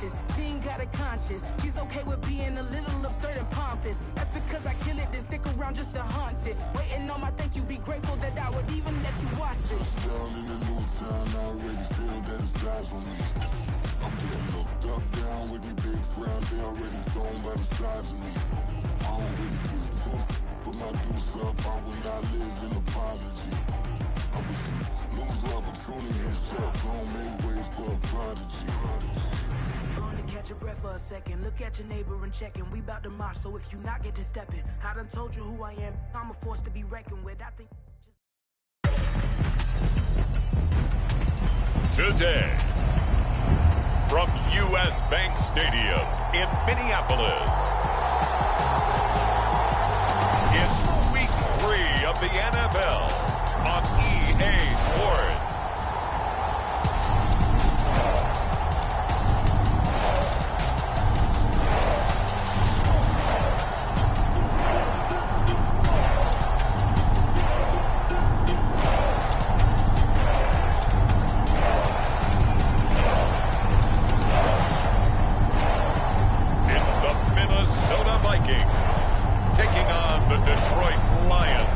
conscious. She ain't got a conscience. He's okay with being a little absurd and pompous. That's because I kill it, then stick around just to haunt it. Waiting on my thank you, be grateful that I would even let you watch it. Down in the new town, I already feel that it's eyes on me. I'm getting looked up, down with these big frowns, they already thrown by the size of me. I don't really get too, put my deuce up, I will not live in apology. I wish you lose the opportunity yourself, don't make ways for a prodigy. Gonna catch your breath for a second, look at your neighbor and check in. We bout to march, so if you not get to stepping, I done told you who I am, I'm a force to be reckoned with. I think Today, from U.S. Bank Stadium in Minneapolis, it's Week 3 of the NFL on EA Sports. Vikings taking on the Detroit Lions.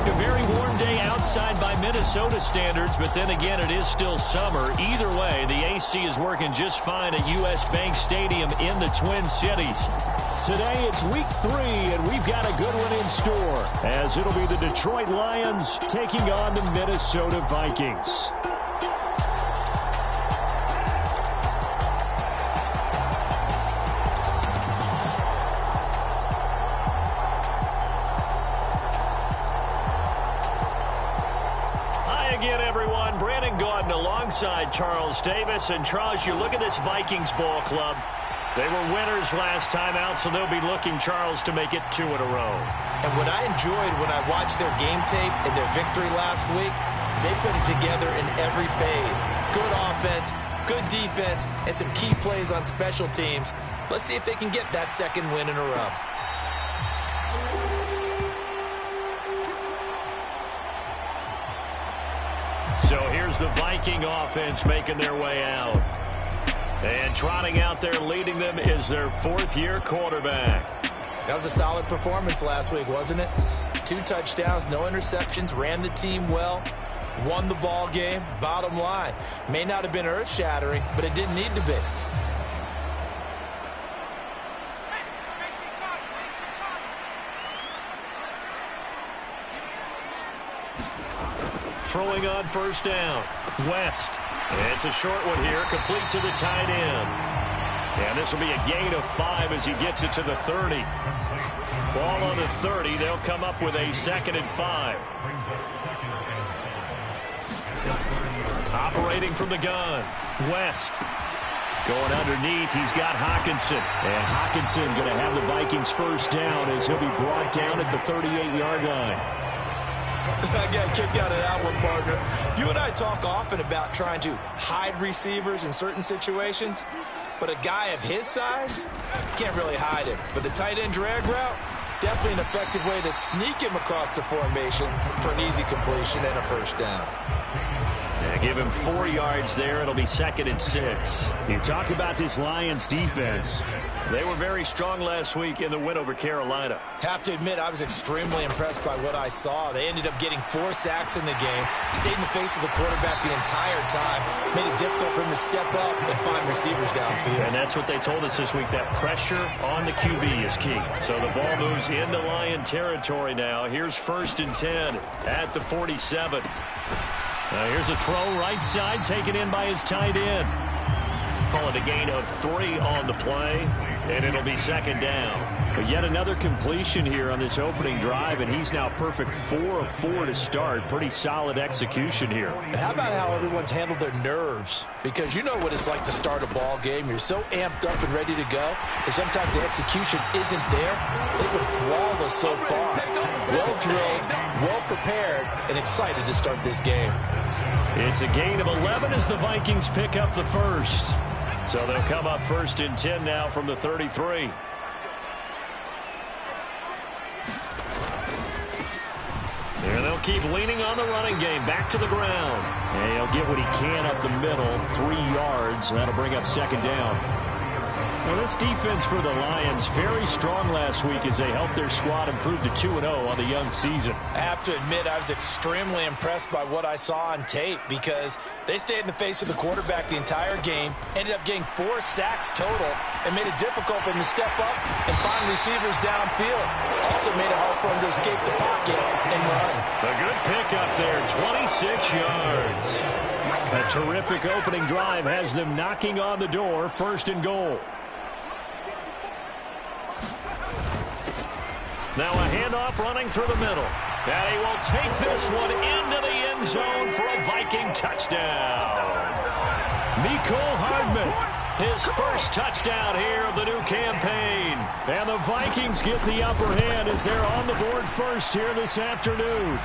A very warm day outside by Minnesota standards, but then again, it is still summer. Either way, the AC is working just fine at U.S. Bank Stadium in the Twin Cities. Today, it's Week 3, and we've got a good one in store, as it'll be the Detroit Lions taking on the Minnesota Vikings. Alongside Charles Davis. And Charles, you look at this Vikings ball club. They were winners last time out, so they'll be looking, Charles, to make it 2 in a row. And what I enjoyed when I watched their game tape and their victory last week is they put it together in every phase. Good offense, good defense, and some key plays on special teams. Let's see if they can get that second win in a row. So here's the Viking offense making their way out. And trotting out there leading them is their 4th-year quarterback. That was a solid performance last week, wasn't it? 2 touchdowns, no interceptions, ran the team well, won the ball game. Bottom line, may not have been earth-shattering, but it didn't need to be. Throwing on first down. West. It's a short one here, complete to the tight end. And this will be a gain of 5 as he gets it to the 30. Ball on the 30. They'll come up with a 2nd and 5. Operating from the gun. West. Going underneath, he's got Hockenson. And Hockenson going to have the Vikings first down as he'll be brought down at the 38-yard line. I got kicked out of that one, partner. You and I talk often about trying to hide receivers in certain situations, but a guy of his size can't really hide him. But the tight end drag route, definitely an effective way to sneak him across the formation for an easy completion and a first down. Yeah, give him 4 yards there. It'll be 2nd and 6. You talk about this Lions defense. They were very strong last week in the win over Carolina. Have to admit, I was extremely impressed by what I saw. They ended up getting 4 sacks in the game, stayed in the face of the quarterback the entire time, made it difficult for him to step up and find receivers downfield. And that's what they told us this week, that pressure on the QB is key. So the ball moves into Lion territory now. Here's 1st and 10 at the 47. Here's a throw right side, taken in by his tight end. Call it a gain of 3 on the play, and it'll be 2nd down. But yet another completion here on this opening drive, and he's now perfect 4 of 4 to start. Pretty solid execution here. And how about how everyone's handled their nerves? Because you know what it's like to start a ball game. You're so amped up and ready to go, and sometimes the execution isn't there. They've been flawless so far. Well-drilled, well-prepared, and excited to start this game. It's a gain of 11 as the Vikings pick up the first. So they'll come up 1st and 10 now from the 33. And they'll keep leaning on the running game. Back to the ground. And he'll get what he can up the middle. 3 yards. That'll bring up second down. Well, this defense for the Lions, very strong last week as they helped their squad improve to 2-0 on the young season. I have to admit, I was extremely impressed by what I saw on tape because they stayed in the face of the quarterback the entire game, ended up getting 4 sacks total, and made it difficult for him to step up and find receivers downfield. Also made it hard for him to escape the pocket and run. A good pickup there, 26 yards. A terrific opening drive has them knocking on the door, 1st and goal. Now a handoff running through the middle. And he will take this one into the end zone for a Viking touchdown. Mecole Hardman, his first touchdown here of the new campaign. And the Vikings get the upper hand as they're on the board first here this afternoon.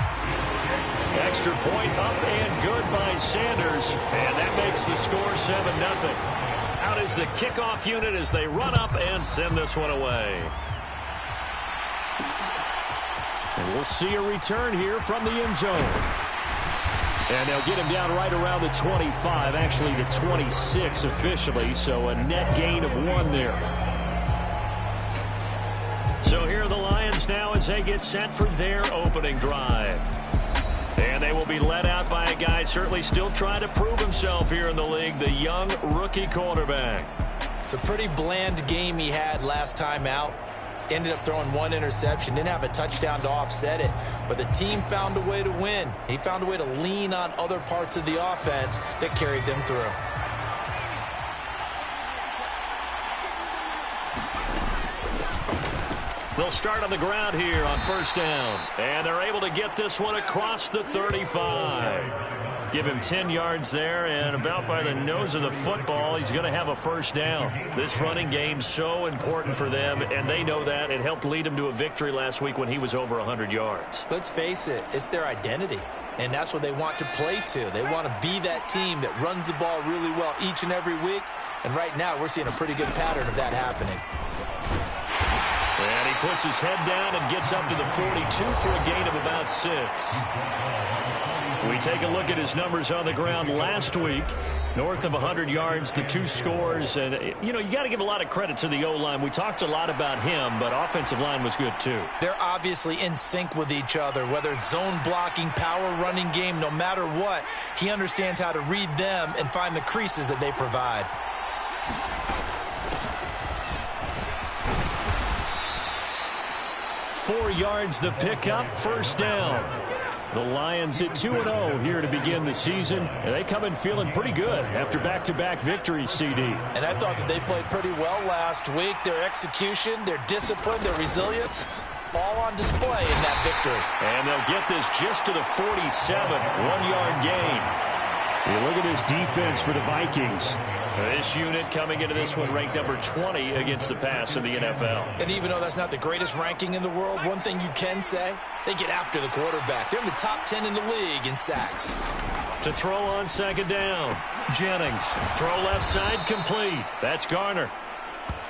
Extra point up and good by Sanders. And that makes the score 7-0. Out is the kickoff unit as they run up and send this one away. And we'll see a return here from the end zone. And they'll get him down right around the 25, actually the 26 officially, so a net gain of 1 there. So here are the Lions now as they get set for their opening drive. And they will be led out by a guy certainly still trying to prove himself here in the league, the young rookie quarterback. It's a pretty bland game he had last time out. Ended up throwing 1 interception, didn't have a touchdown to offset it, but the team found a way to win. He found a way to lean on other parts of the offense that carried them through. They'll start on the ground here on 1st down, and they're able to get this one across the 35. Give him 10 yards there, and about by the nose of the football, he's going to have a 1st down. This running game's so important for them, and they know that. It helped lead him to a victory last week when he was over 100 yards. Let's face it, it's their identity, and that's what they want to play to. They want to be that team that runs the ball really well each and every week, and right now we're seeing a pretty good pattern of that happening. And he puts his head down and gets up to the 42 for a gain of about 6. We take a look at his numbers on the ground last week. North of 100 yards, the 2 scores. And, you know, you got to give a lot of credit to the O-line. We talked a lot about him, but offensive line was good, too. They're obviously in sync with each other, whether it's zone blocking, power running game, no matter what. He understands how to read them and find the creases that they provide. Four yards the pickup, 1st down. The Lions at 2-0 here to begin the season. And they come in feeling pretty good after back-to-back victories, CD. And I thought that they played pretty well last week. Their execution, their discipline, their resilience, all on display in that victory. And they'll get this just to the 47, 1-yard gain. You look at this defense for the Vikings. This unit coming into this one ranked number 20 against the pass in the NFL. And even though that's not the greatest ranking in the world, one thing you can say, they get after the quarterback. They're in the top 10 in the league in sacks. To throw on 2nd down, Jennings. Throw left side complete. That's Garner.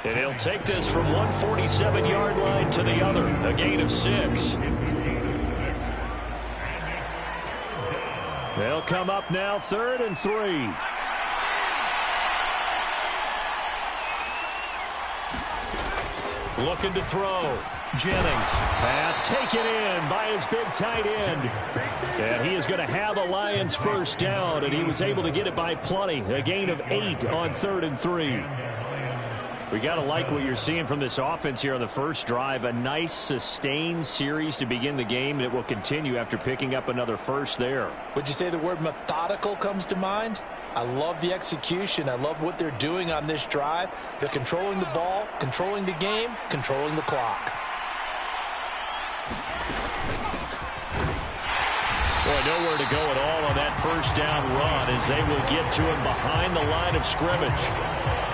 And he'll take this from 147-yard line to the other. A gain of 6. They'll come up now 3rd and 3. Looking to throw. Jennings. Pass taken in by his big tight end. And he is going to have a Lions 1st down, and he was able to get it by plenty. A gain of 8 on 3rd and 3. We got to like what you're seeing from this offense here on the first drive. A nice sustained series to begin the game, and it will continue after picking up another 1st there. Would you say the word methodical comes to mind? I love the execution. I love what they're doing on this drive. They're controlling the ball, controlling the game, controlling the clock. Boy, nowhere to go at all on that 1st down run as they will get to him behind the line of scrimmage.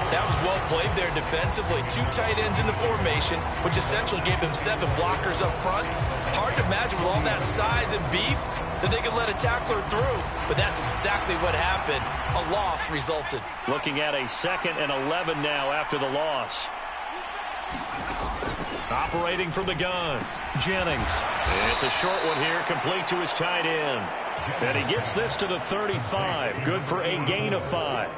That was well played there defensively. 2 tight ends in the formation, which essentially gave them 7 blockers up front. Hard to imagine with all that size and beef that they could let a tackler through, but that's exactly what happened. A loss resulted. Looking at a 2nd and 11 now after the loss. Operating from the gun, Jennings. It's a short one here, complete to his tight end. And he gets this to the 35. Good for a gain of 5.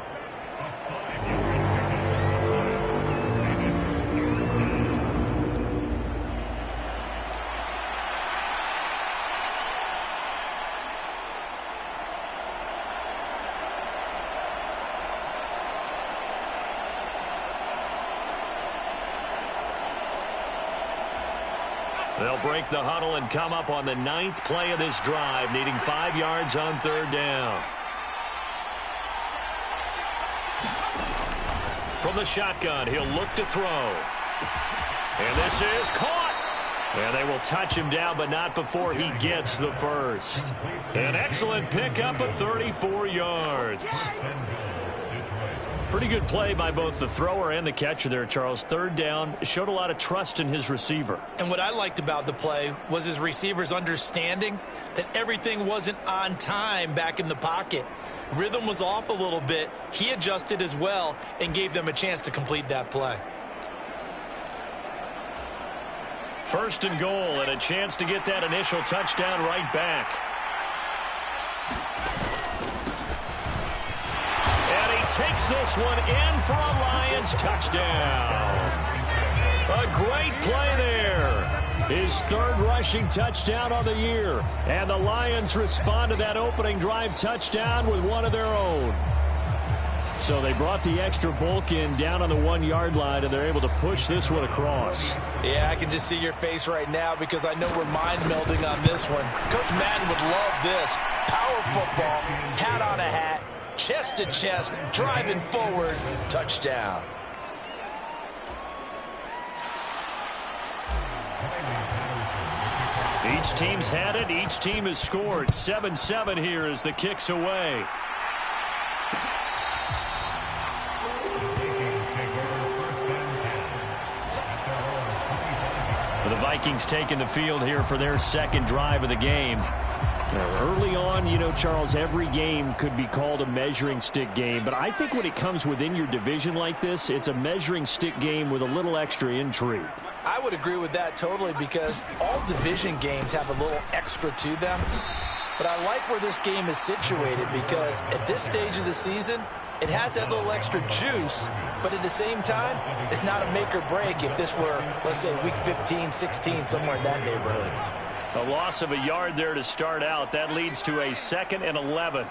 They'll break the huddle and come up on the 9th play of this drive, needing 5 yards on 3rd down. From the shotgun, he'll look to throw. And this is caught. And they will touch him down, but not before he gets the first. An excellent pickup of 34 yards. Pretty good play by both the thrower and the catcher there, Charles. 3rd down, showed a lot of trust in his receiver. And what I liked about the play was his receiver's understanding that everything wasn't on time back in the pocket. Rhythm was off a little bit. He adjusted as well and gave them a chance to complete that play. 1st and goal, and a chance to get that initial touchdown right back. Takes this one in for a Lions touchdown. A great play there. His 3rd rushing touchdown on the year. And the Lions respond to that opening drive touchdown with one of their own. So they brought the extra bulk in down on the 1-yard line, and they're able to push this one across. Yeah, I can just see your face right now because I know we're mind melding on this one. Coach Madden would love this. Power football, hat on a hat. Chest to chest, driving forward, touchdown. Each team's had it. Each team has scored. 7-7 here as the kick's away. The Vikings taking the field here for their 2nd drive of the game. Early on, you know, Charles, every game could be called a measuring stick game. But I think when it comes within your division like this, it's a measuring stick game with a little extra intrigue. I would agree with that totally because all division games have a little extra to them. But I like where this game is situated because at this stage of the season, it has that little extra juice. But at the same time, it's not a make or break if this were, let's say, week 15, 16, somewhere in that neighborhood. A loss of a yard there to start out. That leads to a 2nd and 11.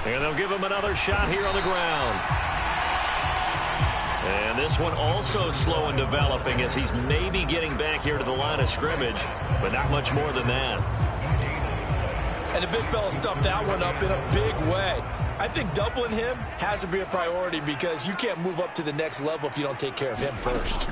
And they'll give him another shot here on the ground. And this one also slow in developing as he's maybe getting back here to the line of scrimmage, but not much more than that. And the big fella stuffed that one up in a big way. I think doubling him has to be a priority because you can't move up to the next level if you don't take care of him first.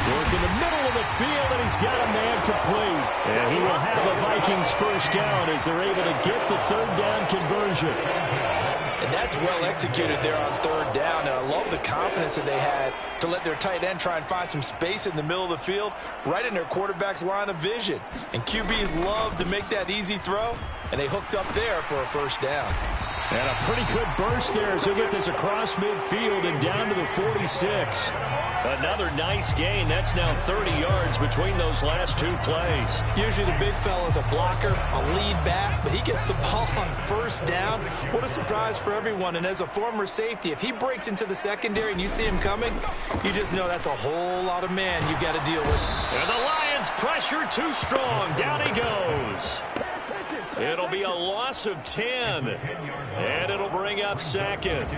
Work in the middle of the field, and he's got a man complete. And he will have the Vikings 1st down as they're able to get the 3rd down conversion. And that's well executed there on 3rd down. And I love the confidence that they had to let their tight end try and find some space in the middle of the field, right in their quarterback's line of vision. And QBs love to make that easy throw, and they hooked up there for a 1st down. And a pretty good burst there as he'll get this across midfield and down to the 46. Another nice gain. That's now 30 yards between those last 2 plays. Usually the big fella's a blocker, a lead back, but he gets the ball on 1st down. What a surprise for everyone. And as a former safety, if he breaks into the secondary and you see him coming, you just know that's a whole lot of man you've got to deal with. And the Lions pressure too strong. Down he goes. It'll be a loss of 10, and it'll bring up 2nd.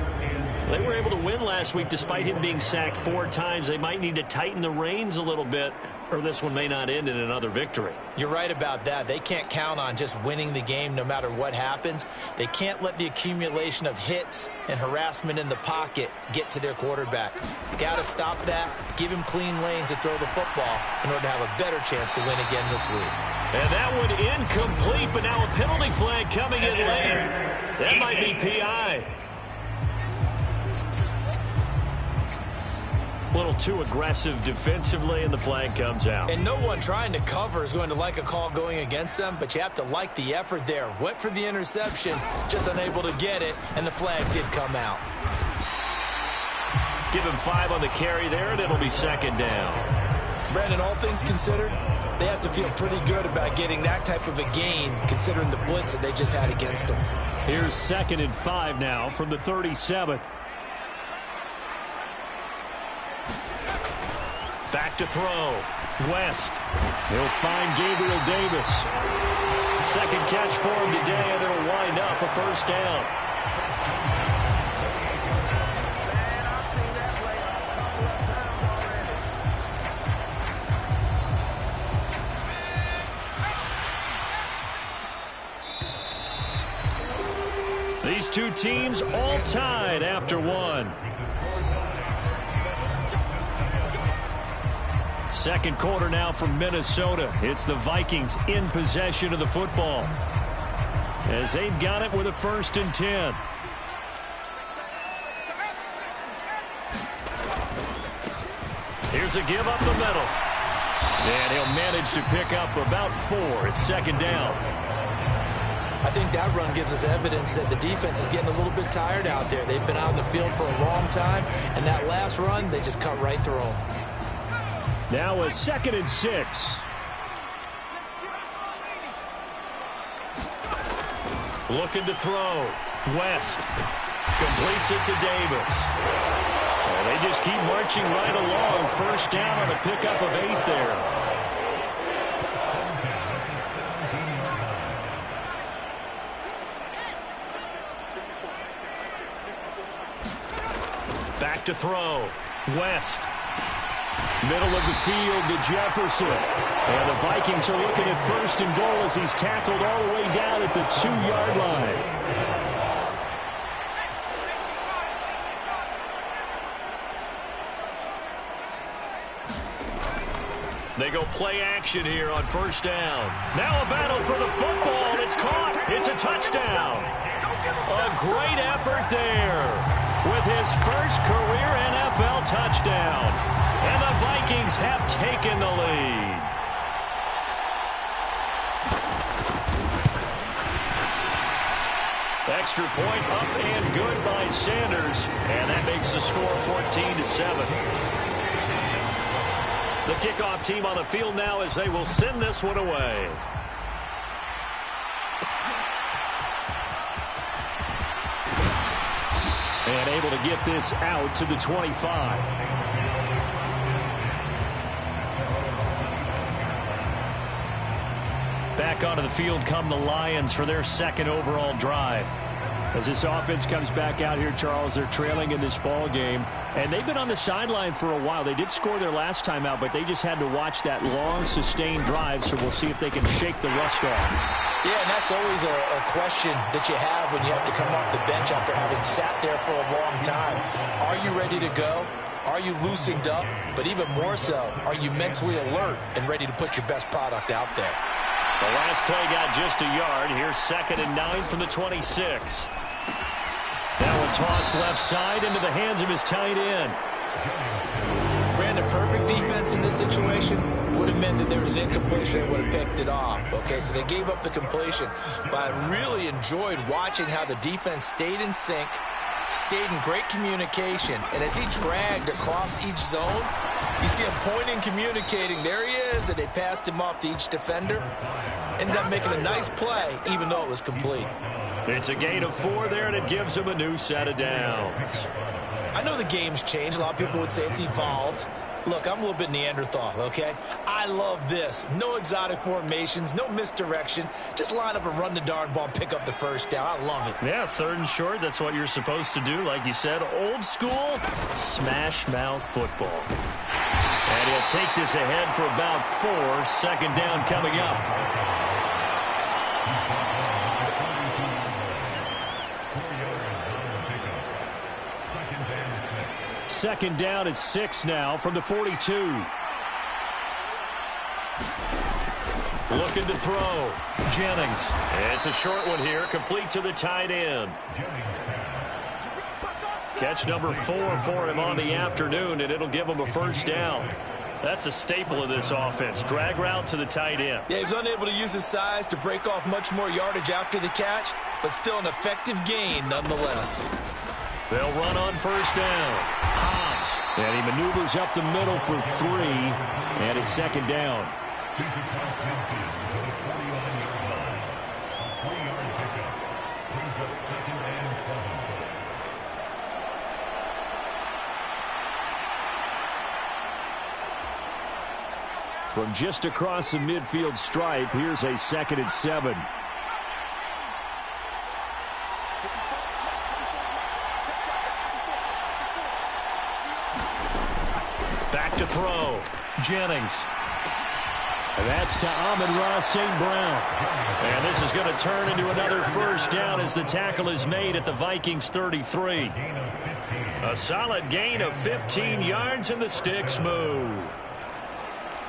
They were able to win last week despite him being sacked 4 times. They might need to tighten the reins a little bit, or this one may not end in another victory. You're right about that. They can't count on just winning the game no matter what happens. They can't let the accumulation of hits and harassment in the pocket get to their quarterback. Got to stop that, give him clean lanes to throw the football in order to have a better chance to win again this week. And that one incomplete, but now a penalty flag coming in late. That might be PI. A little too aggressive defensively, and the flag comes out. And no one trying to cover is going to like a call going against them, but you have to like the effort there. Went for the interception, just unable to get it, and the flag did come out. Give him 5 on the carry there, and it'll be second down. Brandon, all things considered, they have to feel pretty good about getting that type of a gain, considering the blitz that they just had against them. Here's 2nd and 5 now from the 37. Back to throw. West. He'll find Gabriel Davis. Second catch for him today, and it'll wind up a first down. These two teams all tied after one. Second quarter now from Minnesota. It's the Vikings in possession of the football, as they've got it with a 1st and 10. Here's a give up the middle. And he'll manage to pick up about 4. It's second down. I think that run gives us evidence that the defense is getting a little bit tired out there. They've been out in the field for a long time, and that last run, they just cut right through them. Now a 2nd and 6. Looking to throw. West completes it to Davis. And they just keep marching right along. First down on a pickup of 8 there. Back to throw. West. Middle of the field to Jefferson. And the Vikings are looking at 1st and goal as he's tackled all the way down at the 2-yard line. They go play action here on 1st down. Now a battle for the football. It's caught. It's a touchdown. A great effort there with his first career NFL touchdown. And the Vikings have taken the lead. Extra point up and good by Sanders. And that makes the score 14-7. The kickoff team on the field now as they will send this one away. And able to get this out to the 25. Back onto the field come the Lions for their 2nd overall drive. As this offense comes back out here, Charles, they're trailing in this ball game. And they've been on the sideline for a while. They did score their last time out, but they just had to watch that long, sustained drive. So we'll see if they can shake the rust off. Yeah, and that's always a question that you have when you have to come off the bench after having sat there for a long time. Are you ready to go? Are you loosened up? But even more so, are you mentally alert and ready to put your best product out there? The last play got just a yard. Here's 2nd and 9 from the 26. Now a toss left side into the hands of his tight end. Brandon, perfect defense in this situation would have meant that there was an incompletion and would have picked it off. Okay, so they gave up the completion. But I really enjoyed watching how the defense stayed in sync, stayed in great communication. And as he dragged across each zone, you see him pointing, communicating. There he is, and they passed him off to each defender. Ended up making a nice play, even though it was complete. It's a gain of 4 there, and it gives him a new set of downs. I know the game's changed. A lot of people would say it's evolved. Look, I'm a little bit Neanderthal, okay? I love this. No exotic formations, no misdirection. Just line up and run the darn ball, pick up the first down. I love it. Yeah, 3rd and short, that's what you're supposed to do. Like you said, old school, smash mouth football. And he'll take this ahead for about 4. 2nd down coming up. Second down at 6 now from the 42. Looking to throw. Jennings. It's a short one here, complete to the tight end. Catch number 4 for him on the afternoon, and it'll give him a first down. That's a staple of this offense. Drag route to the tight end. Yeah, he was unable to use his size to break off much more yardage after the catch, but still an effective gain nonetheless. They'll run on first down. Hobbs And he maneuvers up the middle for 3, and it's second down. From just across the midfield stripe, here's a 2nd and 7. Back to throw. Jennings. And that's to Amon-Ra St. Brown. And this is going to turn into another first down as the tackle is made at the Vikings 33. A solid gain of 15 yards, and the sticks move.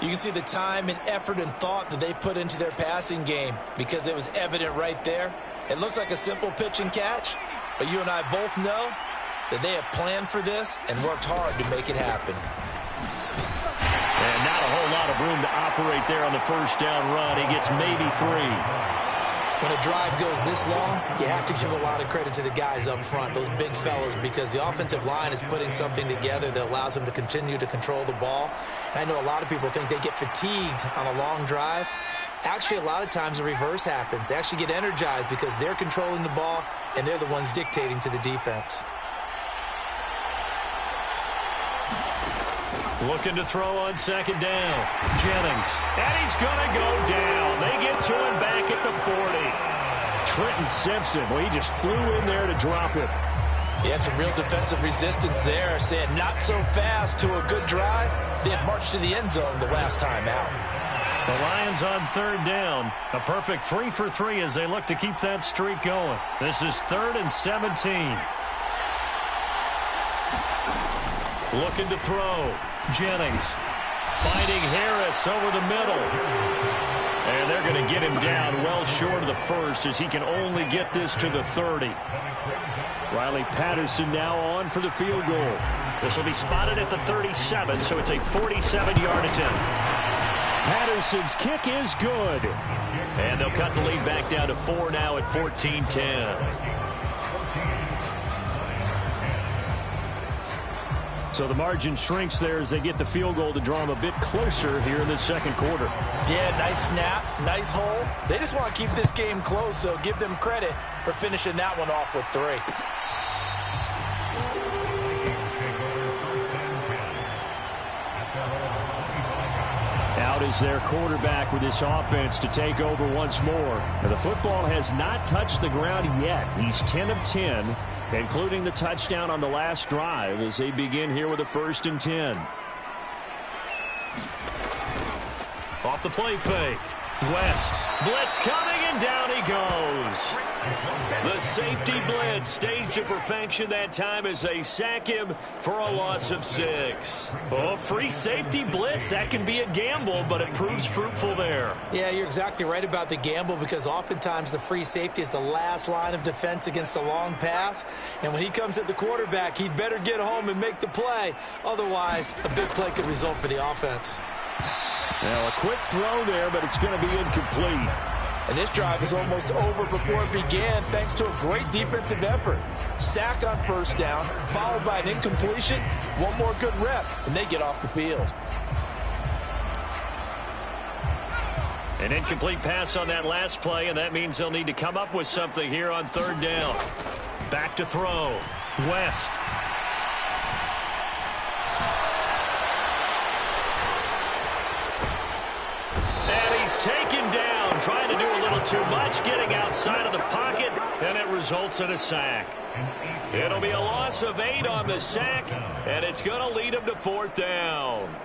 You can see the time and effort and thought that they put into their passing game because it was evident right there. It looks like a simple pitch and catch, but you and I both know that they have planned for this and worked hard to make it happen. And not a whole lot of room to operate there on the first down run. He gets maybe 3. When a drive goes this long, you have to give a lot of credit to the guys up front, those big fellas, because the offensive line is putting something together that allows them to continue to control the ball. And I know a lot of people think they get fatigued on a long drive. Actually, a lot of times the reverse happens. They actually get energized because they're controlling the ball, and they're the ones dictating to the defense. Looking to throw on second down. Jennings. And he's going to go down. They get to him back at the 40. Trenton Simpson, well, he just flew in there to drop it. He had some real defensive resistance there, saying not so fast to a good drive. They had marched to the end zone the last time out. The Lions on 3rd down. A perfect 3 for 3 as they look to keep that streak going. This is 3rd and 17. Looking to throw. Jennings finding Harris over the middle. And they're going to get him down well short of the first as he can only get this to the 30. Riley Patterson now on for the field goal. This will be spotted at the 37, so it's a 47-yard attempt. Patterson's kick is good. And they'll cut the lead back down to 4 now at 14-10. So the margin shrinks there as they get the field goal to draw them a bit closer here in the second quarter. Yeah, nice snap, nice hole. They just want to keep this game close, so give them credit for finishing that one off with 3. Out is their quarterback with this offense to take over once more. Now, the football has not touched the ground yet. He's 10 of 10. Including the touchdown on the last drive as they begin here with a 1st and 10. Off the play fake. West. Blitz coming, and down he goes. The safety blitz staged to perfection that time as they sack him for a loss of 6. Oh, free safety blitz, that can be a gamble, but it proves fruitful there. Yeah, you're exactly right about the gamble because oftentimes the free safety is the last line of defense against a long pass. And when he comes at the quarterback, he'd better get home and make the play. Otherwise, a big play could result for the offense. Now, a quick throw there, but it's going to be incomplete. And this drive is almost over before it began thanks to a great defensive effort. Sack on first down, followed by an incompletion. One more good rep, and they get off the field. An incomplete pass on that last play, and that means they'll need to come up with something here on 3rd down. Back to throw. West. Taken down, trying to do a little too much, getting outside of the pocket, and it results in a sack. It'll be a loss of 8 on the sack, and it's going to lead them to 4th down.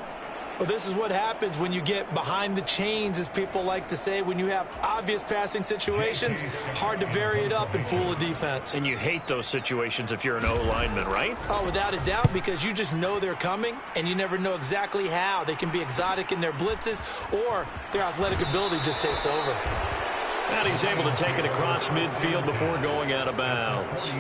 Well, this is what happens when you get behind the chains, as people like to say. When you have obvious passing situations, hard to vary it up and fool a defense. And you hate those situations if you're an O-lineman, right? Oh, without a doubt, because you just know they're coming, and you never know exactly how. They can be exotic in their blitzes, or their athletic ability just takes over. And he's able to take it across midfield before going out of bounds.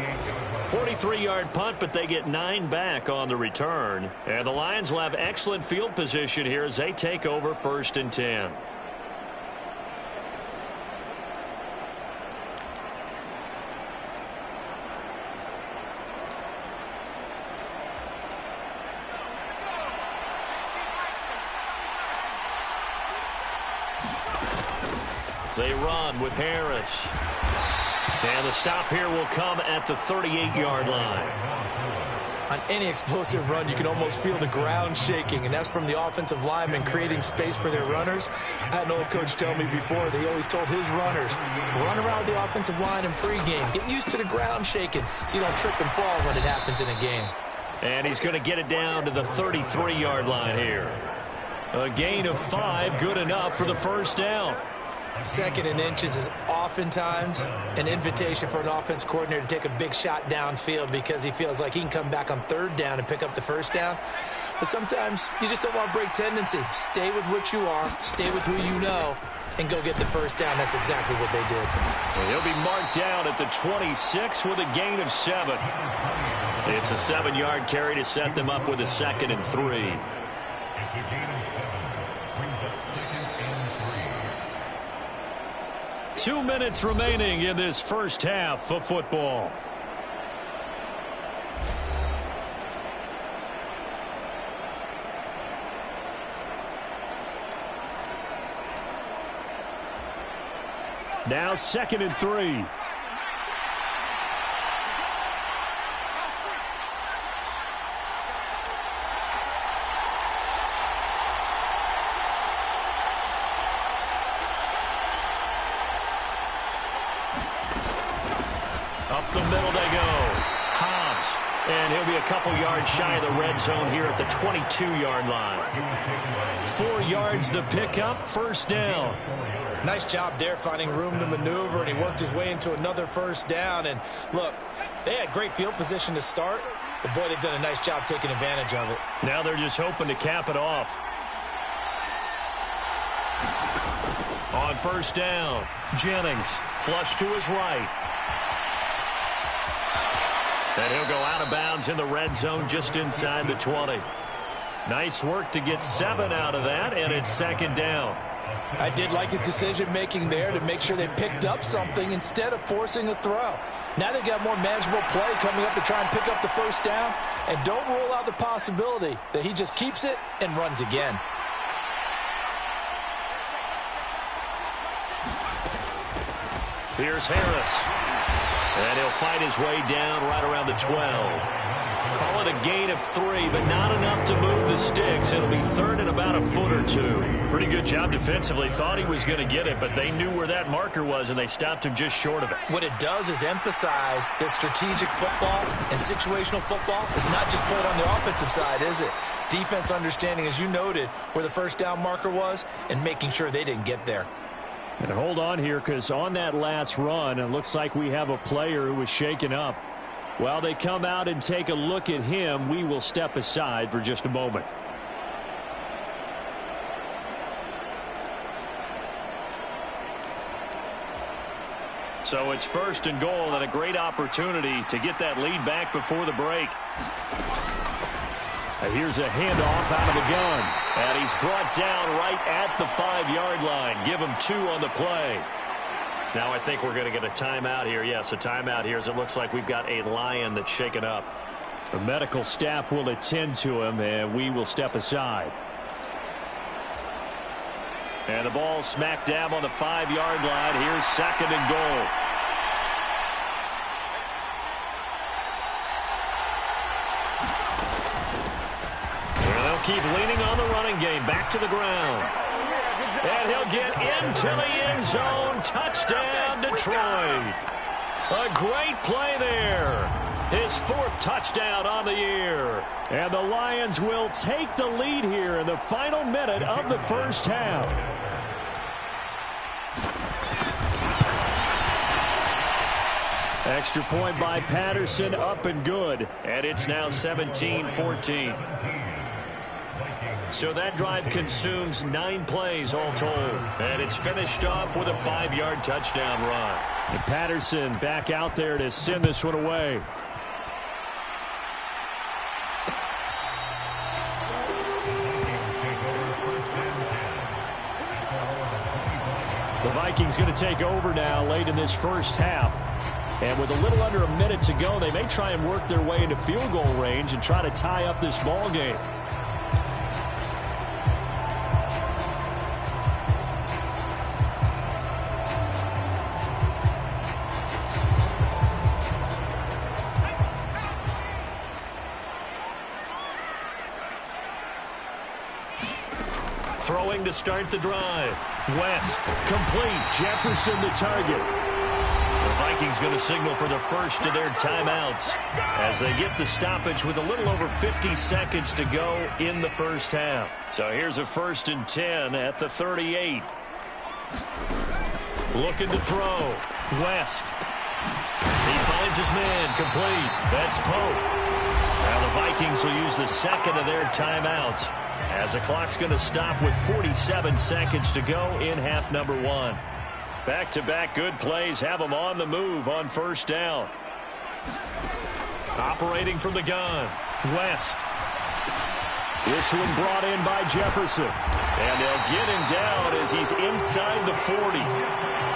43-yard punt, but they get 9 back on the return. And the Lions will have excellent field position here as they take over 1st and 10. run with Harris. And the stop here will come at the 38-yard line. On any explosive run, you can almost feel the ground shaking, and that's from the offensive linemen creating space for their runners. I had an old coach tell me before, they always told his runners, run around the offensive line in pregame. Get used to the ground shaking so you don't trip and fall when it happens in a game. And he's going to get it down to the 33-yard line here. A gain of 5, good enough for the first down. 2nd and inches is oftentimes an invitation for an offense coordinator to take a big shot downfield because he feels like he can come back on 3rd down and pick up the first down. But sometimes you just don't want to break tendency. Stay with what you are, stay with who you know, and go get the first down. That's exactly what they did. Well, he'll be marked down at the 26 with a gain of 7. It's a 7-yard carry to set them up with a 2nd and 3. 2 minutes remaining in this first half of football. Now 2nd and 3. Up the middle they go. Hobbs. And he'll be a couple yards shy of the red zone here at the 22-yard line. 4 yards the pickup, first down. Nice job there finding room to maneuver, and he worked his way into another first down. And look, they had great field position to start, but boy, they've done a nice job taking advantage of it. Now they're just hoping to cap it off. On first down, Jennings flush to his right. And he'll go out of bounds in the red zone just inside the 20. Nice work to get 7 out of that, and it's 2nd down. I did like his decision-making there to make sure they picked up something instead of forcing a throw. Now they've got more manageable play coming up to try and pick up the first down, and don't rule out the possibility that he just keeps it and runs again. Here's Harris. And he'll fight his way down right around the 12. Call it a gain of 3, but not enough to move the sticks. It'll be 3rd and about a foot or 2. Pretty good job defensively. Thought he was going to get it, but they knew where that marker was, and they stopped him just short of it. What it does is emphasize that strategic football and situational football is not just played on the offensive side, is it? Defense understanding, as you noted, where the first down marker was and making sure they didn't get there. And hold on here, because on that last run, it looks like we have a player who was shaken up. While they come out and take a look at him, we will step aside for just a moment. So it's 1st and goal, and a great opportunity to get that lead back before the break. And here's a handoff out of the gun. And he's brought down right at the 5-yard line. Give him 2 on the play. Now I think we're going to get a timeout here. Yes, a timeout here as it looks like we've got a Lion that's shaken up. The medical staff will attend to him, and we will step aside. And the ball smack dab on the 5-yard line. Here's 2nd and goal. Keep leaning on the running game. Back to the ground. And he'll get into the end zone. Touchdown, Detroit. A great play there. His 4th touchdown on the year. And the Lions will take the lead here in the final minute of the first half. Extra point by Patterson, up and good. And it's now 17-14. So that drive consumes 9 plays all told. And it's finished off with a 5-yard touchdown run. And Patterson back out there to send this one away. The Vikings going to take over now late in this first half. And with a little under a minute to go, they may try and work their way into field goal range and try to tie up this ball game. Throwing to start the drive. West, complete. Jefferson the target. The Vikings going to signal for the first of their timeouts as they get the stoppage with a little over 50 seconds to go in the first half. So here's a 1st and 10 at the 38. Looking to throw. West. He finds his man. Complete. That's Pope. Now the Vikings will use the second of their timeouts as the clock's going to stop with 47 seconds to go in half number 1. Back-to-back good plays have them on the move on first down. Operating from the gun. West. This one brought in by Jefferson. And they'll get him down as he's inside the 40.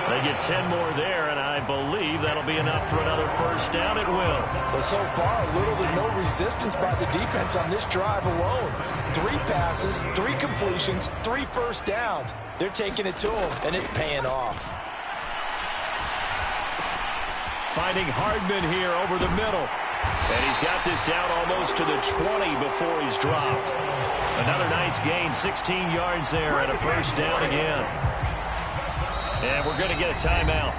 They get 10 more there, and I believe that'll be enough for another first down. It will. But so far, little to no resistance by the defense on this drive alone. 3 passes, 3 completions, 3 first downs. They're taking it to him, and it's paying off. Finding Hardman here over the middle. And he's got this down almost to the 20 before he's dropped. Another nice gain, 16 yards there, and a first down again. And we're going to get a timeout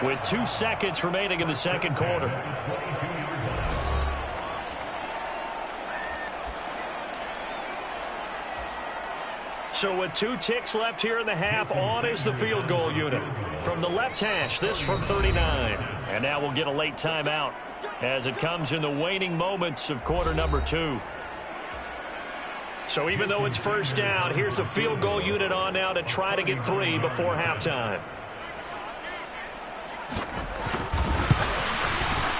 with 2 seconds remaining in the second quarter. So with 2 ticks left here in the half, on is the field goal unit. From the left hash, this from 39. And now we'll get a late timeout as it comes in the waning moments of quarter number 2. So even though it's first down, here's the field goal unit on now to try to get 3 before halftime.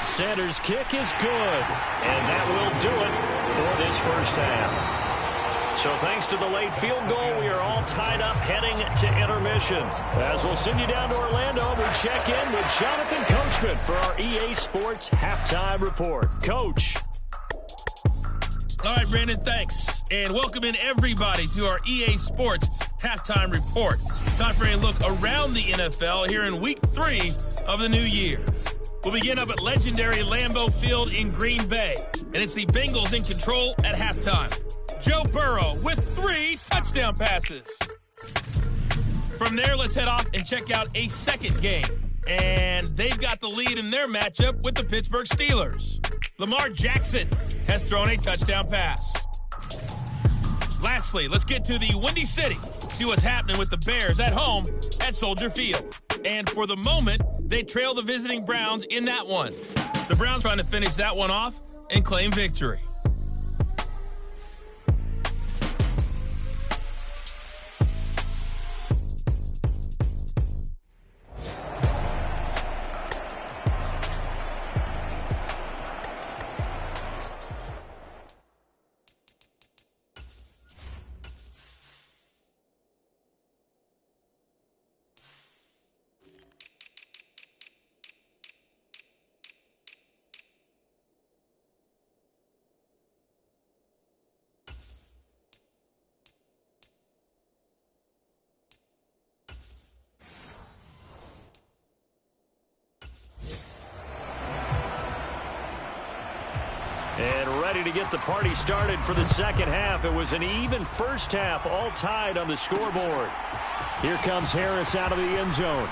Sanders' kick is good, and that will do it for this first half. So thanks to the late field goal, we are all tied up heading to intermission. As we'll send you down to Orlando, we check in with Jonathan Coachman for our EA Sports Halftime Report. Coach. All right, Brandon, thanks. And welcome in everybody to our EA Sports Halftime Report. Time for a look around the NFL here in Week 3 of the new year. We'll begin up at legendary Lambeau Field in Green Bay. And it's the Bengals in control at halftime. Joe Burrow with 3 touchdown passes. From there, let's head off and check out a second game. And they've got the lead in their matchup with the Pittsburgh Steelers. Lamar Jackson has thrown a touchdown pass. Lastly, let's get to the Windy City. See what's happening with the Bears at home at Soldier Field. And for the moment, they trail the visiting Browns in that one. The Browns trying to finish that one off and claim victory. And ready to get the party started for the second half. It was an even first half, all tied on the scoreboard. Here comes Harris out of the end zone.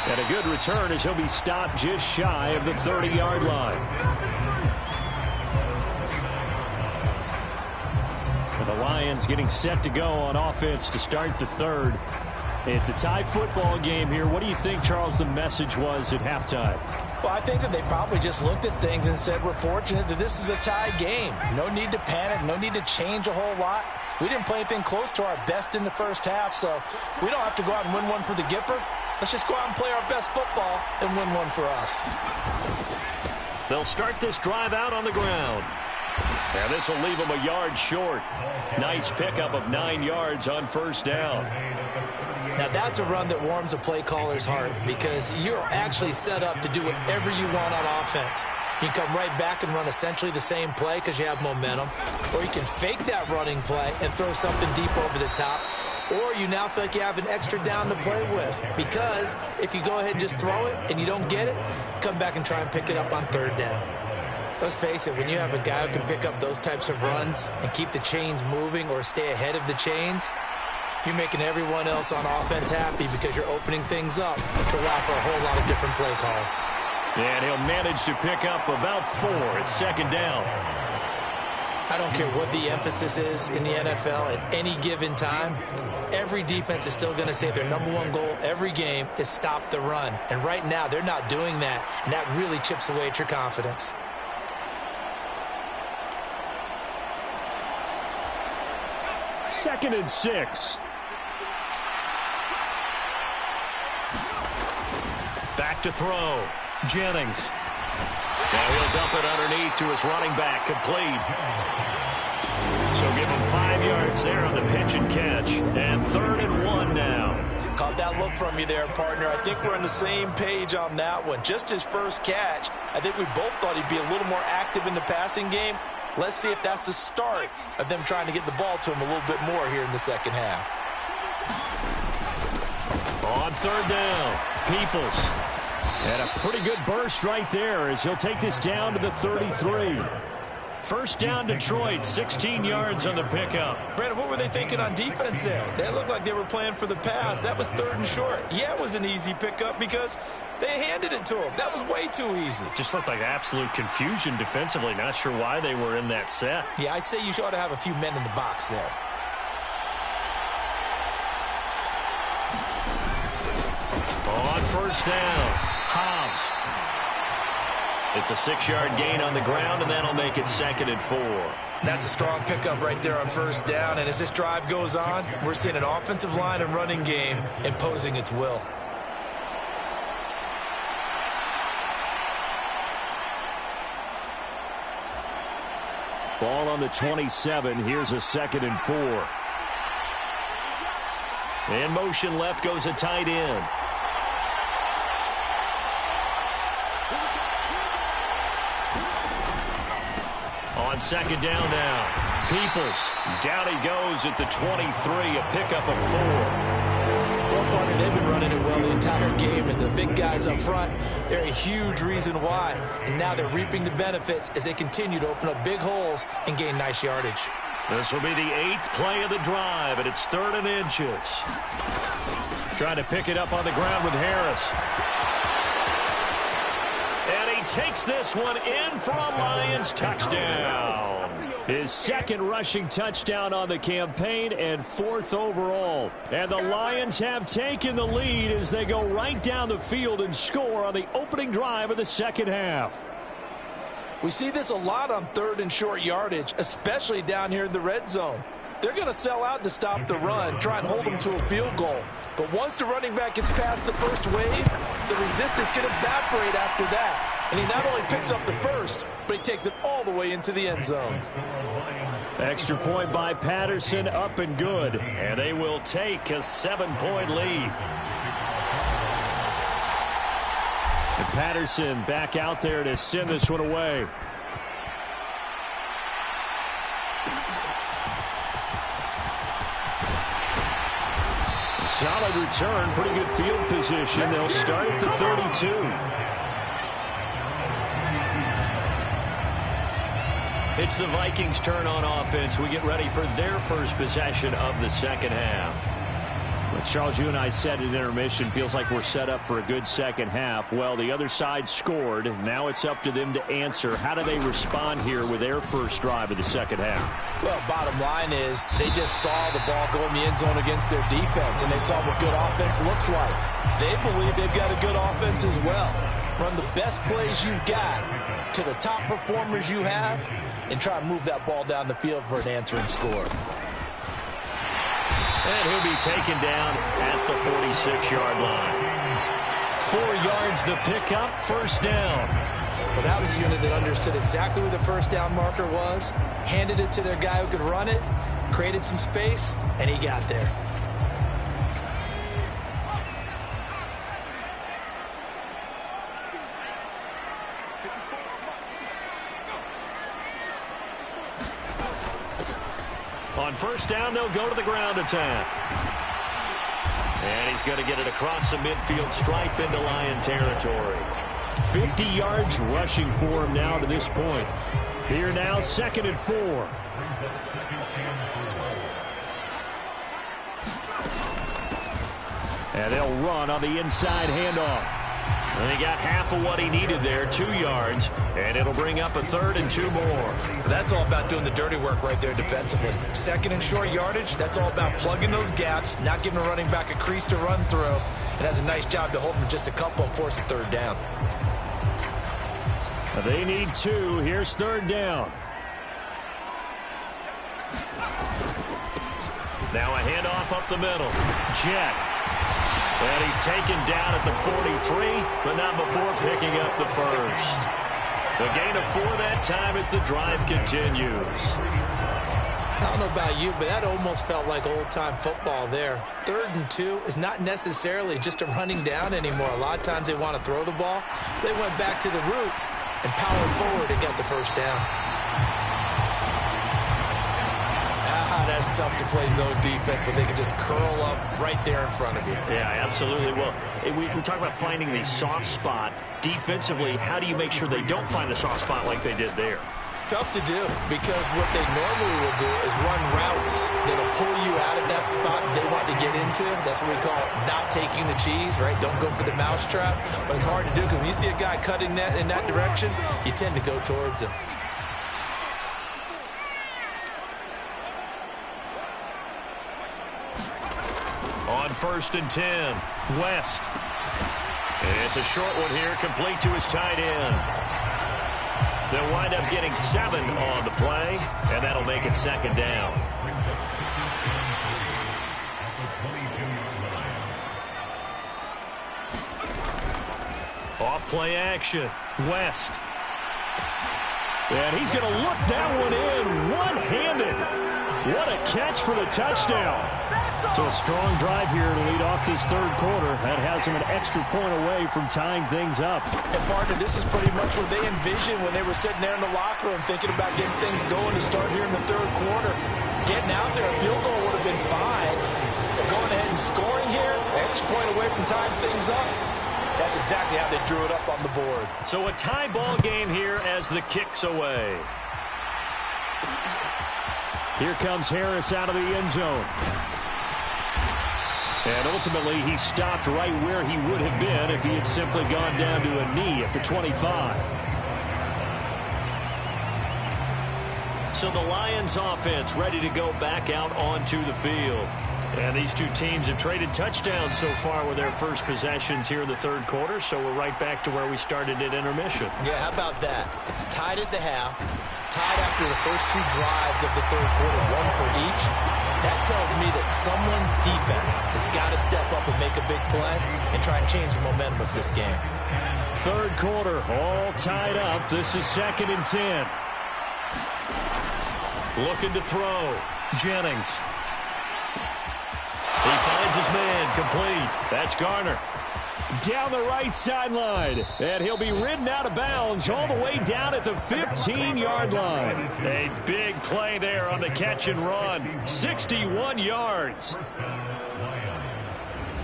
And a good return as he'll be stopped just shy of the 30-yard line. And the Lions getting set to go on offense to start the third. It's a tie football game here. What do you think, Charles, the message was at halftime? Well, I think that they probably just looked at things and said, we're fortunate that this is a tie game. No need to panic, no need to change a whole lot. We didn't play anything close to our best in the first half, so we don't have to go out and win one for the Gipper. Let's just go out and play our best football and win one for us. They'll start this drive out on the ground. And this will leave them a yard short. Nice pickup of 9 yards on first down. Now, that's a run that warms a play caller's heart because you're actually set up to do whatever you want on offense. You can come right back and run essentially the same play because you have momentum, or you can fake that running play and throw something deep over the top, or you now feel like you have an extra down to play with because if you go ahead and just throw it and you don't get it, come back and try and pick it up on third down. Let's face it, when you have a guy who can pick up those types of runs and keep the chains moving or stay ahead of the chains, you're making everyone else on offense happy because you're opening things up to allow for a whole lot of different play calls. And he'll manage to pick up about 4 at second down. I don't care what the emphasis is in the NFL at any given time. Every defense is still going to say their #1 goal every game is stop the run. And right now, they're not doing that, and that really chips away at your confidence. Second and 6. Back to throw. Jennings. Now he'll dump it underneath to his running back. Complete. So give him 5 yards there on the pitch and catch. And 3rd and 1 now. Caught that look from you there, partner. I think we're on the same page on that one. Just his first catch, I think we both thought he'd be a little more active in the passing game. Let's see if that's the start of them trying to get the ball to him a little bit more here in the second half. On 3rd down, Peoples. And a pretty good burst right there as he'll take this down to the 33. First down, Detroit, 16 yards on the pickup. Brandon, what were they thinking on defense there? They looked like they were playing for the pass. That was 3rd and short. Yeah, it was an easy pickup because they handed it to him. That was way too easy. Just looked like absolute confusion defensively. Not sure why they were in that set. Yeah, I'd say you ought to have a few men in the box there. On 1st down, Hobbs. It's a 6-yard gain on the ground, and that'll make it 2nd and 4. That's a strong pickup right there on 1st down, and as this drive goes on, we're seeing an offensive line and running game imposing its will. Ball on the 27. Here's a 2nd and 4. In motion left goes a tight end. On 2nd down now, Peoples. Down he goes at the 23, a pickup of 4. Well, partner, they've been running it well the entire game, and the big guys up front, they're a huge reason why. And now they're reaping the benefits as they continue to open up big holes and gain nice yardage. This will be the 8th play of the drive, and it's 3rd and inches. Trying to pick it up on the ground with Harris. And he takes this one in for a Lions touchdown. His 2nd rushing touchdown on the campaign and 4th overall. And the Lions have taken the lead as they go right down the field and score on the opening drive of the second half. We see this a lot on 3rd and short yardage, especially down here in the red zone. They're going to sell out to stop the run, try and hold them to a field goal. But once the running back gets past the first wave, the resistance can evaporate after that. And he not only picks up the first, but he takes it all the way into the end zone. Extra point by Patterson, up and good. And they will take a 7-point lead. And Patterson back out there to send this one away. Solid return, pretty good field position. They'll start at the 32. It's the Vikings' turn on offense. We get ready for their first possession of the second half. Well, Charles, you and I said at intermission, feels like we're set up for a good second half. Well, the other side scored. Now it's up to them to answer. How do they respond here with their first drive of the second half? Well, bottom line is they just saw the ball go in the end zone against their defense, and they saw what good offense looks like. They believe they've got a good offense as well. Run the best plays you've got to the top performers you have, and try and move that ball down the field for an answering score. And he'll be taken down at the 46-yard line. 4 yards the pickup, first down. Well, that was a unit that understood exactly where the first down marker was, handed it to their guy who could run it, created some space, and he got there. On first down, they'll go to the ground attack. And he's going to get it across the midfield stripe into Lion territory. 50 yards rushing for him now to this point. Here now, 2nd and 4. And they'll run on the inside handoff. And he got half of what he needed there, 2 yards, and it'll bring up a 3rd and 2 more. That's all about doing the dirty work right there defensively. 2nd and short yardage, that's all about plugging those gaps, not giving a running back a crease to run through. It has a nice job to hold him just a couple and force a 3rd down. They need 2. Here's 3rd down. Now a handoff up the middle. Jet. And he's taken down at the 43, but not before picking up the 1st. The gain of 4 that time as the drive continues. I don't know about you, but that almost felt like old-time football there. 3rd and 2 is not necessarily just a running down anymore. A lot of times they want to throw the ball. They went back to the roots and powered forward and got the 1st down. That's tough to play zone defense when they can just curl up right there in front of you. Yeah, absolutely. Well, we talk about finding the soft spot. Defensively, how do you make sure they don't find the soft spot like they did there? Tough to do, because what they normally will do is run routes that'll pull you out of that spot they want to get into. That's what we call not taking the cheese, right? Don't go for the mousetrap. But it's hard to do because when you see a guy cutting that in that direction, you tend to go towards him. On 1st and 10, West. And it's a short one here, complete to his tight end. They'll wind up getting 7 on the play, and that'll make it 2nd down. Off play action, West. And he's going to look that one in one-handed. What a catch for the touchdown. So a strong drive here to lead off this 3rd quarter. That has them an extra point away from tying things up. And, partner, this is pretty much what they envisioned when they were sitting there in the locker room thinking about getting things going to start here in the 3rd quarter. Getting out there, a field goal would have been fine. But going ahead and scoring here, extra point away from tying things up. That's exactly how they drew it up on the board. So a tie ball game here as the kick's away. Here comes Harris out of the end zone. And ultimately, he stopped right where he would have been if he had simply gone down to a knee at the 25. So the Lions offense ready to go back out onto the field. And these two teams have traded touchdowns so far with their first possessions here in the 3rd quarter, so we're right back to where we started at intermission. Yeah, how about that? Tied at the half, tied after the first 2 drives of the 3rd quarter, 1 for each. That tells me that someone's defense has got to step up and make a big play and try and change the momentum of this game. 3rd quarter, all tied up. This is 2nd and 10. Looking to throw. Jennings. He finds his man, complete. That's Garner. Down the right sideline. And he'll be ridden out of bounds all the way down at the 15-yard line. A big play there on the catch and run. 61 yards.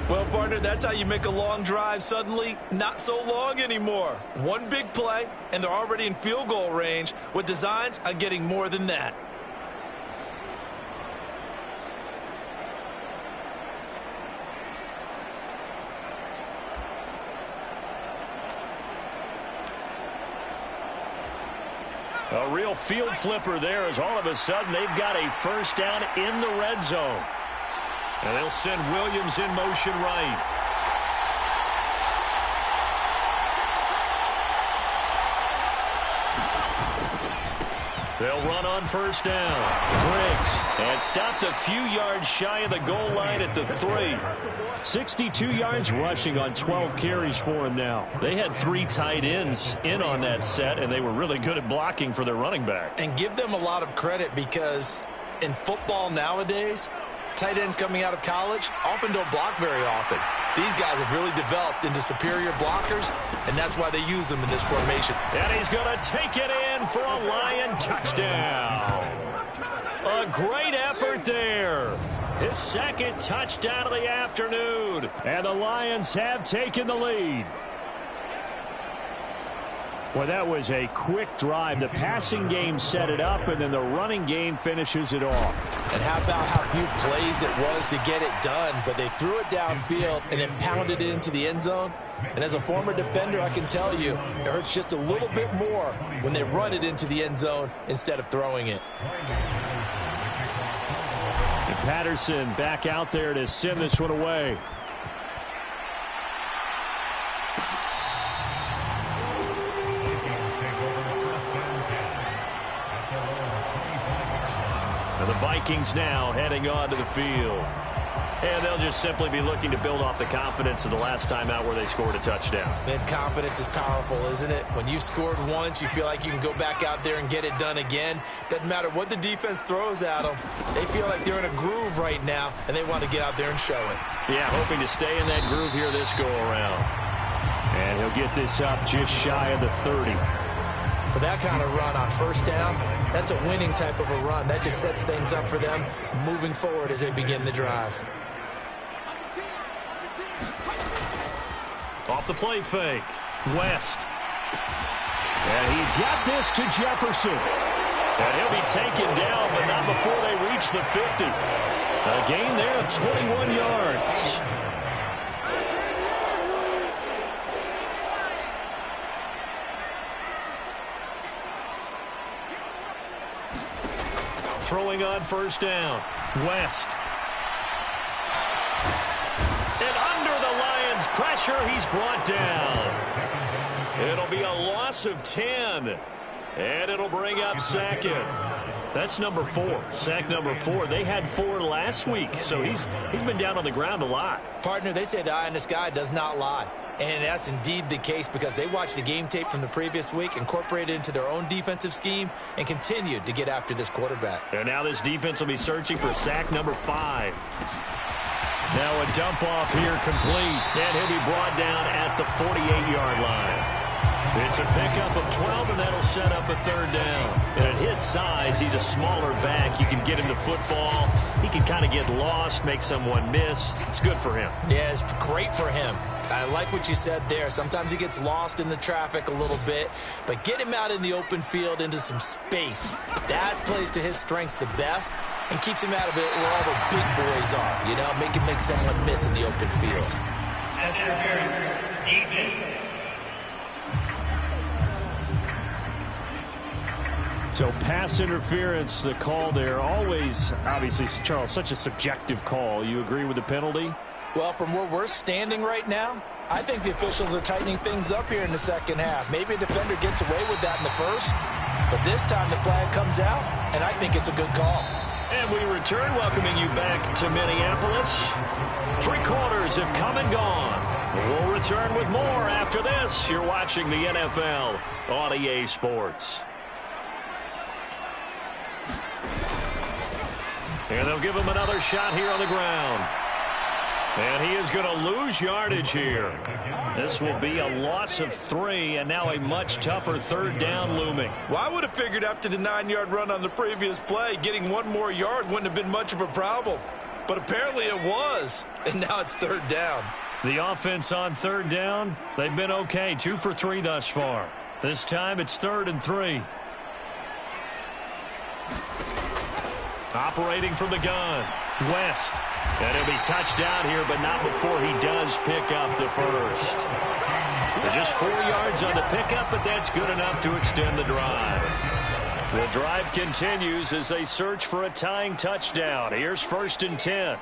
Well, partner, that's how you make a long drive suddenly not so long anymore. One big play, and they're already in field goal range with designs on getting more than that. A real field flipper there as all of a sudden they've got a 1st down in the red zone. And they'll send Williams in motion right. They'll run on 1st down. Briggs. And stopped a few yards shy of the goal line at the 3. 62 yards rushing on 12 carries for him now. They had 3 tight ends in on that set, and they were really good at blocking for their running back. And give them a lot of credit because in football nowadays, tight ends coming out of college often don't block very often. These guys have really developed into superior blockers, and that's why they use them in this formation. And he's going to take it in for a Lion touchdown. A great effort there. His 2nd touchdown of the afternoon. And the Lions have taken the lead. Well, that was a quick drive. The passing game set it up, and then the running game finishes it off. And how about how few plays it was to get it done, but they threw it downfield and then pounded it into the end zone. And as a former defender, I can tell you, it hurts just a little bit more when they run it into the end zone instead of throwing it. And Patterson back out there to send this one away. And the Vikings now heading onto the field. And they'll just simply be looking to build off the confidence of the last time out where they scored a touchdown. Man, confidence is powerful, isn't it? When you've scored once, you feel like you can go back out there and get it done again. Doesn't matter what the defense throws at them. They feel like they're in a groove right now, and they want to get out there and show it. Yeah, hoping to stay in that groove here this go-around. And he'll get this up just shy of the 30. For that kind of run on first down, that's a winning type of a run. That just sets things up for them moving forward as they begin the drive. Off the play fake, West. And he's got this to Jefferson. And he'll be taken down, but not before they reach the 50. A gain there of 21 yards. Throwing on first down, West. And under the Lions' pressure, he's brought down. It'll be a loss of 10. And it'll bring up second. That's number 4. Sack number 4. They had 4 last week, so he's been down on the ground a lot. Partner, they say the eye in the sky does not lie. And that's indeed the case because they watched the game tape from the previous week, incorporated it into their own defensive scheme, and continued to get after this quarterback. And now this defense will be searching for sack number 5. Now a dump off here complete. And he'll be brought down at the 48-yard line. It's a pickup of 12, and that'll set up a third down. And at his size, he's a smaller back. You can get him to football. He can kind of get lost, make someone miss. It's good for him. Yeah, it's great for him. I like what you said there. Sometimes he gets lost in the traffic a little bit, but get him out in the open field into some space. That plays to his strengths the best and keeps him out of it where all the big boys are, you know, make him make someone miss in the open field. So pass interference, the call there, always, obviously, Charles, such a subjective call. You agree with the penalty? Well, from where we're standing right now, I think the officials are tightening things up here in the second half. Maybe a defender gets away with that in the first, but this time the flag comes out, and I think it's a good call. And we return, welcoming you back to Minneapolis. 3 quarters have come and gone. We'll return with more after this. You're watching the NFL on EA Sports. And they'll give him another shot here on the ground. And he is going to lose yardage here. This will be a loss of 3, and now a much tougher third down looming. Well, I would have figured after the 9-yard run on the previous play, getting 1 more yard wouldn't have been much of a problem. But apparently it was, and now it's third down. The offense on third down, they've been okay, 2 for 3 thus far. This time it's 3rd and 3. Operating from the gun, West. And he'll be touched down here, but not before he does pick up the first. Just 4 yards on the pickup, but that's good enough to extend the drive. The drive continues as they search for a tying touchdown. Here's 1st and 10.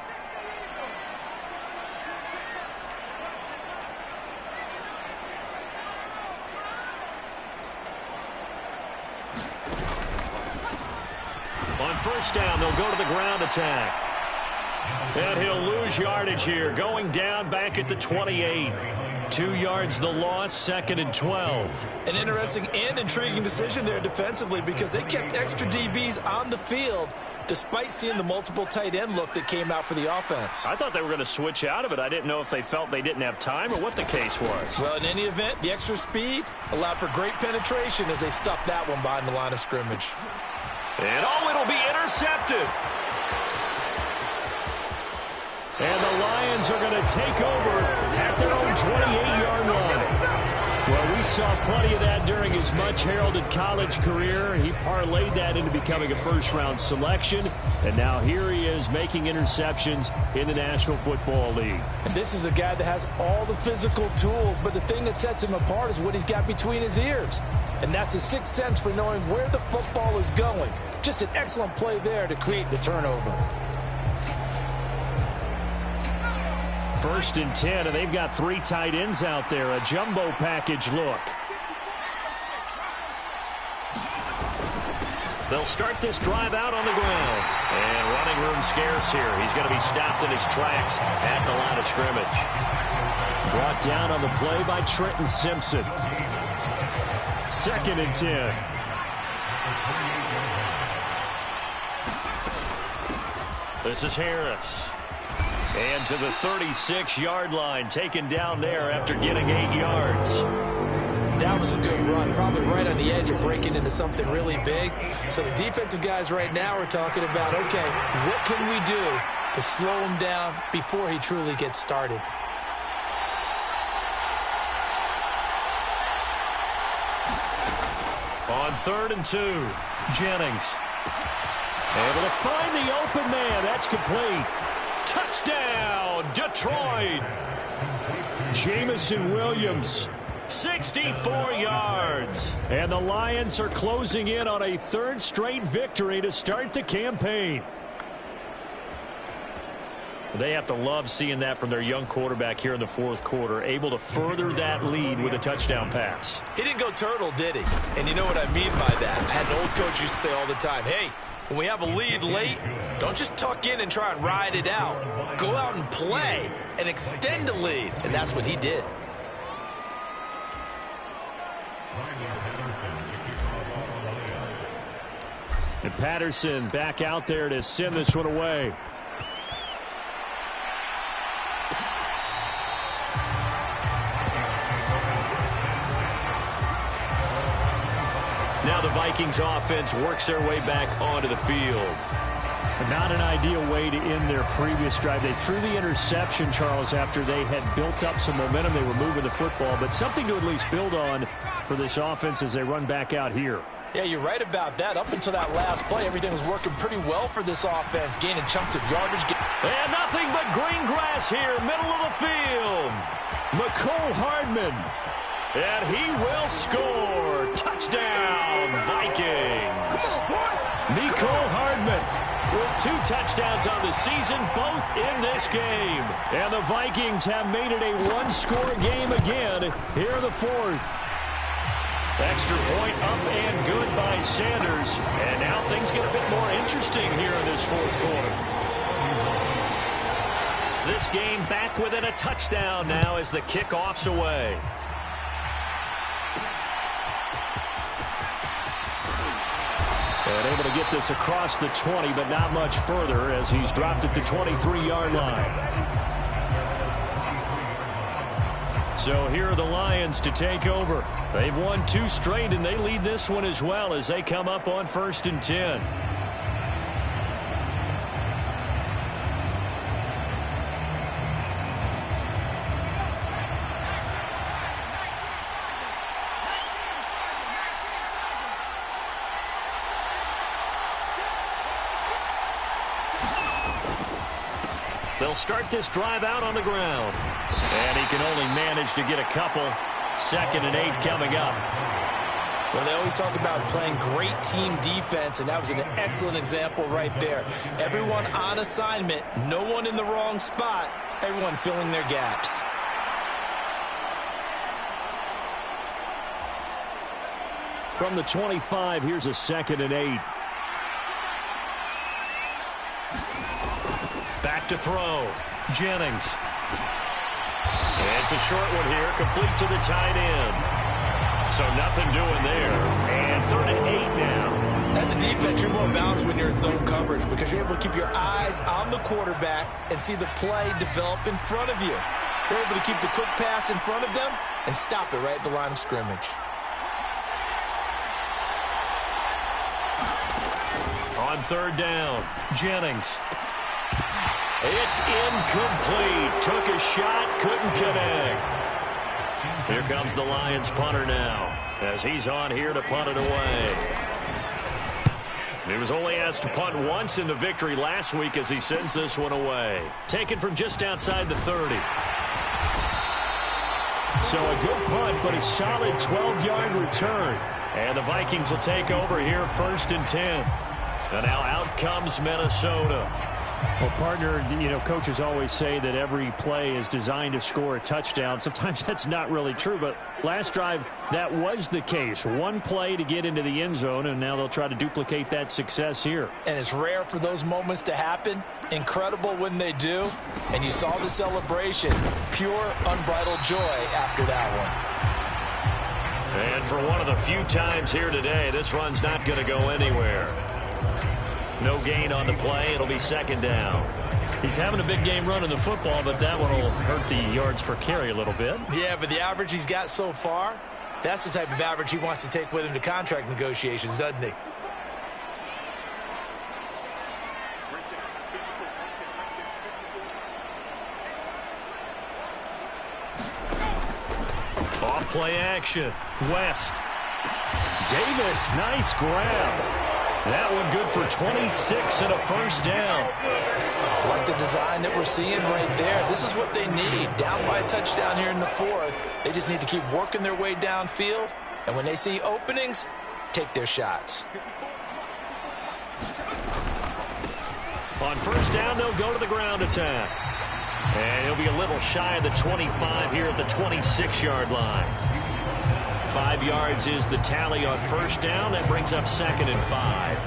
On first down, they'll go to the ground attack. And he'll lose yardage here, going down back at the 28. 2 yards the loss, 2nd and 12. An interesting and intriguing decision there defensively because they kept extra DBs on the field despite seeing the multiple tight end look that came out for the offense. I thought they were going to switch out of it. I didn't know if they felt they didn't have time or what the case was. Well, in any event, the extra speed allowed for great penetration as they stuffed that one behind the line of scrimmage. And it'll be intercepted. And the Lions are going to take over at their own 28-yard line. Well, we saw plenty of that during his much-heralded college career. He parlayed that into becoming a first-round selection, and now here he is making interceptions in the National Football League. And this is a guy that has all the physical tools, but the thing that sets him apart is what he's got between his ears. And that's the sixth sense for knowing where the football is going. Just an excellent play there to create the turnover. 1st and 10, and they've got 3 tight ends out there. A jumbo package look. They'll start this drive out on the ground. And running room scarce here. He's going to be stopped in his tracks at the line of scrimmage. Brought down on the play by Trenton Simpson. 2nd and 10. This is Harris. And to the 36-yard line, taken down there after getting 8 yards. That was a good run, probably right on the edge of breaking into something really big. So the defensive guys right now are talking about, okay, what can we do to slow him down before he truly gets started? On 3rd and 2, Jennings. Able to find the open man. That's complete. Touchdown, Detroit. Jamison Williams, 64 yards. And the Lions are closing in on a 3rd straight victory to start the campaign. They have to love seeing that from their young quarterback here in the 4th quarter, able to further that lead with a touchdown pass. He didn't go turtle, did he? And you know what I mean by that. I had an old coach used to say all the time, hey, when we have a lead late, don't just tuck in and try and ride it out. Go out and play and extend the lead. And that's what he did. And Patterson back out there to send this one away. Now the Vikings offense works their way back onto the field. Not an ideal way to end their previous drive. They threw the interception, Charles, after they had built up some momentum. They were moving the football, but something to at least build on for this offense as they run back out here. Yeah, you're right about that. Up until that last play, everything was working pretty well for this offense, gaining chunks of yardage. And nothing but green grass here, middle of the field. Mecole Hardman. And he will score. Touchdown, Vikings. Mecole Hardman with 2 touchdowns on the season, both in this game. And the Vikings have made it a 1-score game again here in the 4th. Extra point up and good by Sanders. And now things get a bit more interesting here in this 4th quarter. This game back within a touchdown now as the kickoff's away. And able to get this across the 20, but not much further as he's dropped at the 23-yard line. So here are the Lions to take over. They've won 2 straight, and they lead this one as well as they come up on 1st and 10. They'll start this drive out on the ground. And he can only manage to get a couple. 2nd and 8 coming up. Well, they always talk about playing great team defense, and that was an excellent example right there. Everyone on assignment, no one in the wrong spot, everyone filling their gaps. From the 25, here's a 2nd and 8. Back to throw. Jennings. And it's a short one here, complete to the tight end. So nothing doing there. And 3rd and 8 now. As a defense, you're more balanced when you're in zone coverage because you're able to keep your eyes on the quarterback and see the play develop in front of you. You're able to keep the quick pass in front of them and stop it right at the line of scrimmage. On 3rd down, Jennings. It's incomplete. Took a shot, couldn't connect. Here comes the Lions punter now, as he's on here to punt it away. He was only asked to punt once in the victory last week as he sends this one away. Taken from just outside the 30. So a good punt, but a solid 12-yard return. And the Vikings will take over here 1st and 10. And now out comes Minnesota. Well, partner, coaches always say that every play is designed to score a touchdown. Sometimes that's not really true, but last drive, that was the case. One play to get into the end zone, and now they'll try to duplicate that success here. And it's rare for those moments to happen. Incredible when they do. And you saw the celebration. Pure, unbridled joy after that one. And for one of the few times here today, this run's not going to go anywhere. No gain on the play. It'll be 2nd down. He's having a big game running the football, but that one will hurt the yards per carry a little bit. Yeah, but the average he's got so far, that's the type of average he wants to take with him to contract negotiations, doesn't he? Off play action. West. Davis, nice grab. That one good for 26 and a 1st down. Like the design that we're seeing right there. This is what they need. Down by a touchdown here in the 4th. They just need to keep working their way downfield. And when they see openings, take their shots. On 1st down, they'll go to the ground attack. And he'll be a little shy of the 25 here at the 26-yard line. 5 yards is the tally on 1st down. That brings up 2nd and 5.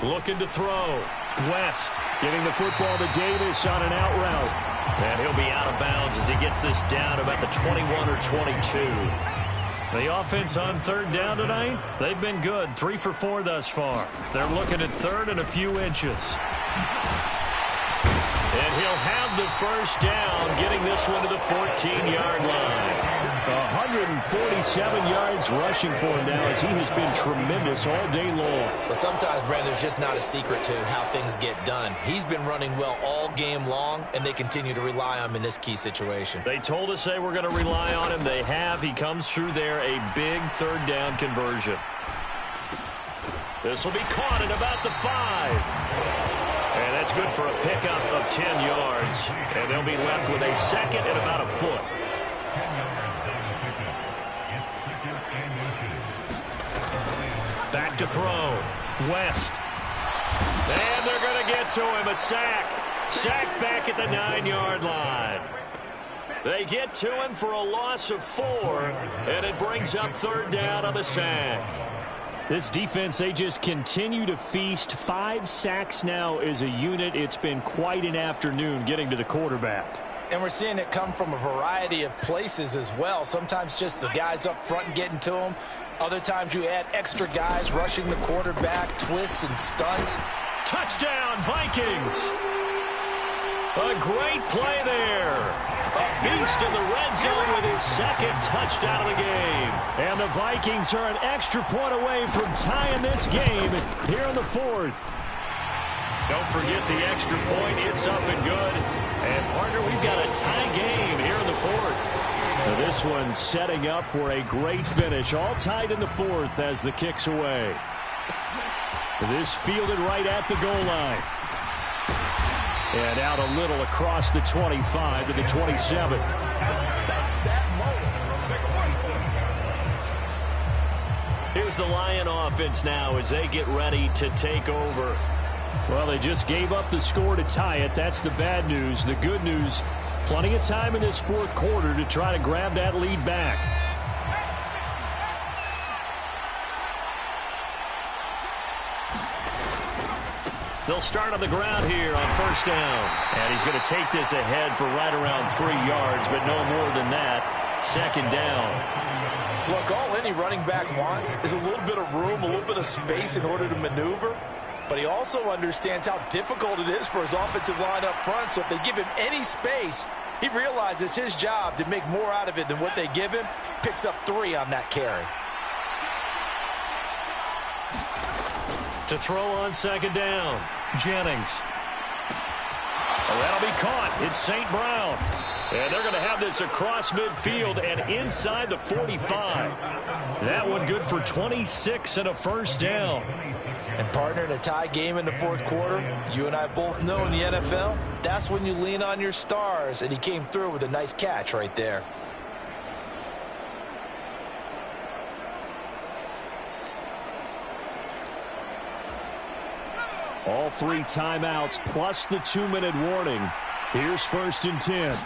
Looking to throw. West giving the football to Davis on an out route. And he'll be out of bounds as he gets this down about the 21 or 22. The offense on 3rd down tonight, they've been good. 3 for 4 thus far. They're looking at 3rd and a few inches. And he'll have the 1st down, getting this one to the 14-yard line. 147 yards rushing for him now as he has been tremendous all day long. But sometimes, Brandon, there's just not a secret to how things get done. He's been running well all game long, and they continue to rely on him in this key situation. They told us they were going to rely on him. They have. He comes through there, a big 3rd down conversion. This will be caught at about the 5. And that's good for a pickup of 10 yards. And they'll be left with a 2nd and about a foot. Back to throw. West. And they're going to get to him. A sack. Sacked back at the 9-yard line. They get to him for a loss of 4. And it brings up 3rd down on the sack. This defense, they just continue to feast. 5 sacks now as a unit. It's been quite an afternoon getting to the quarterback. And we're seeing it come from a variety of places as well. Sometimes just the guys up front getting to him. Other times you add extra guys rushing the quarterback, twists and stunts. Touchdown, Vikings! A great play there. A beast in the red zone with his 2nd touchdown of the game. And the Vikings are an extra point away from tying this game here in the 4th. Don't forget the extra point. It's up and good. And, partner, we've got a tie game here in the 4th. Now this one setting up for a great finish. All tied in the 4th as the kick's away. This fielded right at the goal line. And out a little across the 25 to the 27. Here's the Lion offense now as they get ready to take over. Well, they just gave up the score to tie it. That's the bad news. The good news, plenty of time in this 4th quarter to try to grab that lead back. They'll start on the ground here on 1st down. And he's going to take this ahead for right around 3 yards, but no more than that. 2nd down. Look, all any running back wants is a little bit of room, a little bit of space in order to maneuver. But he also understands how difficult it is for his offensive line up front. So if they give him any space, he realizes his job to make more out of it than what they give him. Picks up 3 on that carry. To throw on 2nd down. Jennings. Oh, that'll be caught. It's St. Brown. And they're going to have this across midfield and inside the 45. That one good for 26 and a first down. And partner, in a tie game in the fourth quarter, you and I both know in the NFL, that's when you lean on your stars. And he came through with a nice catch right there. All 3 timeouts plus the 2-minute warning. Here's 1st and 10.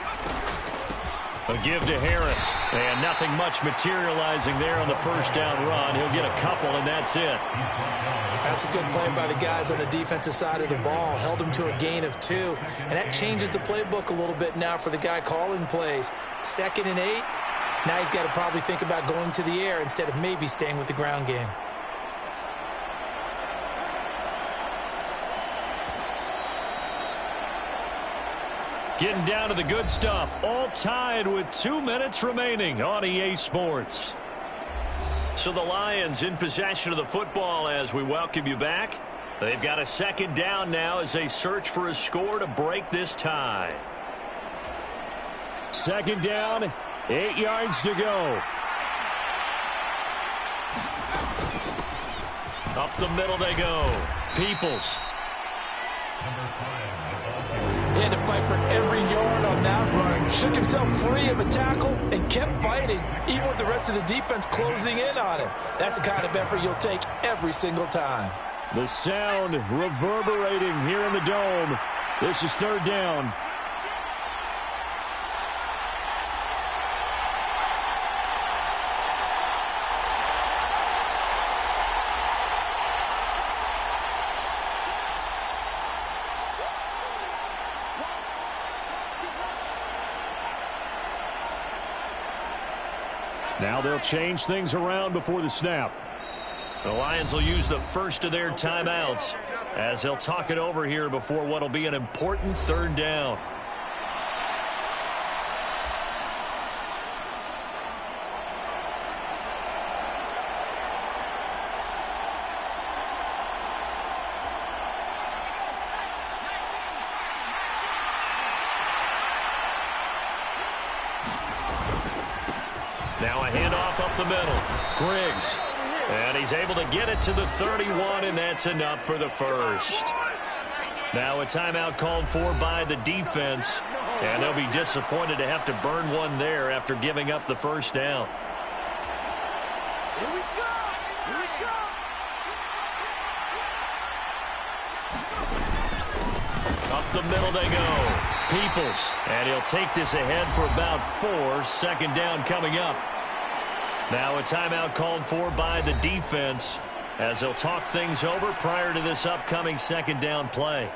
A give to Harris. And nothing much materializing there on the first down run. He'll get a couple, and that's it. That's a good play by the guys on the defensive side of the ball. Held him to a gain of 2. And that changes the playbook a little bit now for the guy calling plays. 2nd and 8. Now he's got to probably think about going to the air instead of maybe staying with the ground game. Getting down to the good stuff. All tied with 2 minutes remaining on EA Sports. So the Lions in possession of the football as we welcome you back. They've got a 2nd down now as they search for a score to break this tie. 2nd down, 8 yards to go. Up the middle they go. Peoples. He had to fight for every yard on that run. Shook himself free of a tackle and kept fighting, even with the rest of the defense closing in on him. That's the kind of effort you'll take every single time. The sound reverberating here in the dome. This is 3rd down. Now they'll change things around before the snap. The Lions will use the first of their timeouts as they'll talk it over here before what will be an important 3rd down. Now a handoff up the middle. Griggs. And he's able to get it to the 31, and that's enough for the first. Now a timeout called for by the defense, and they'll be disappointed to have to burn one there after giving up the first down. Here we go! Here we go! Up the middle they go. Peoples, and he'll take this ahead for about 4. 2nd down coming up. Now a timeout called for by the defense as they'll talk things over prior to this upcoming 2nd down play.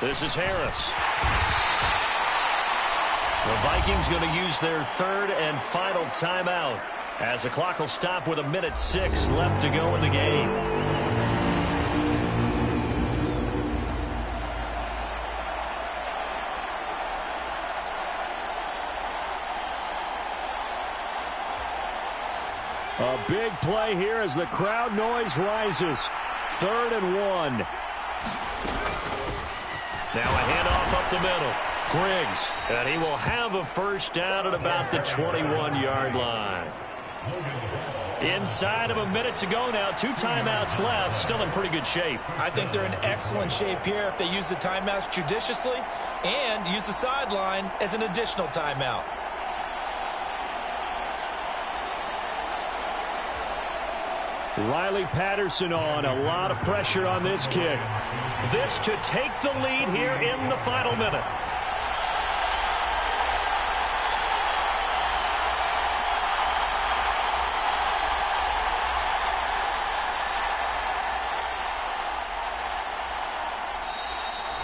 This is Harris. The Vikings going to use their 3rd and final timeout as the clock will stop with 1:06 left to go in the game. A big play here as the crowd noise rises. 3rd and 1. Now a handoff up the middle. Griggs, and he will have a first down at about the 21-yard line. Inside of 1 minute to go now. 2 timeouts left. Still in pretty good shape. I think they're in excellent shape here if they use the timeouts judiciously and use the sideline as an additional timeout. Riley Patterson on. A lot of pressure on this kick. This to take the lead here in the final minute.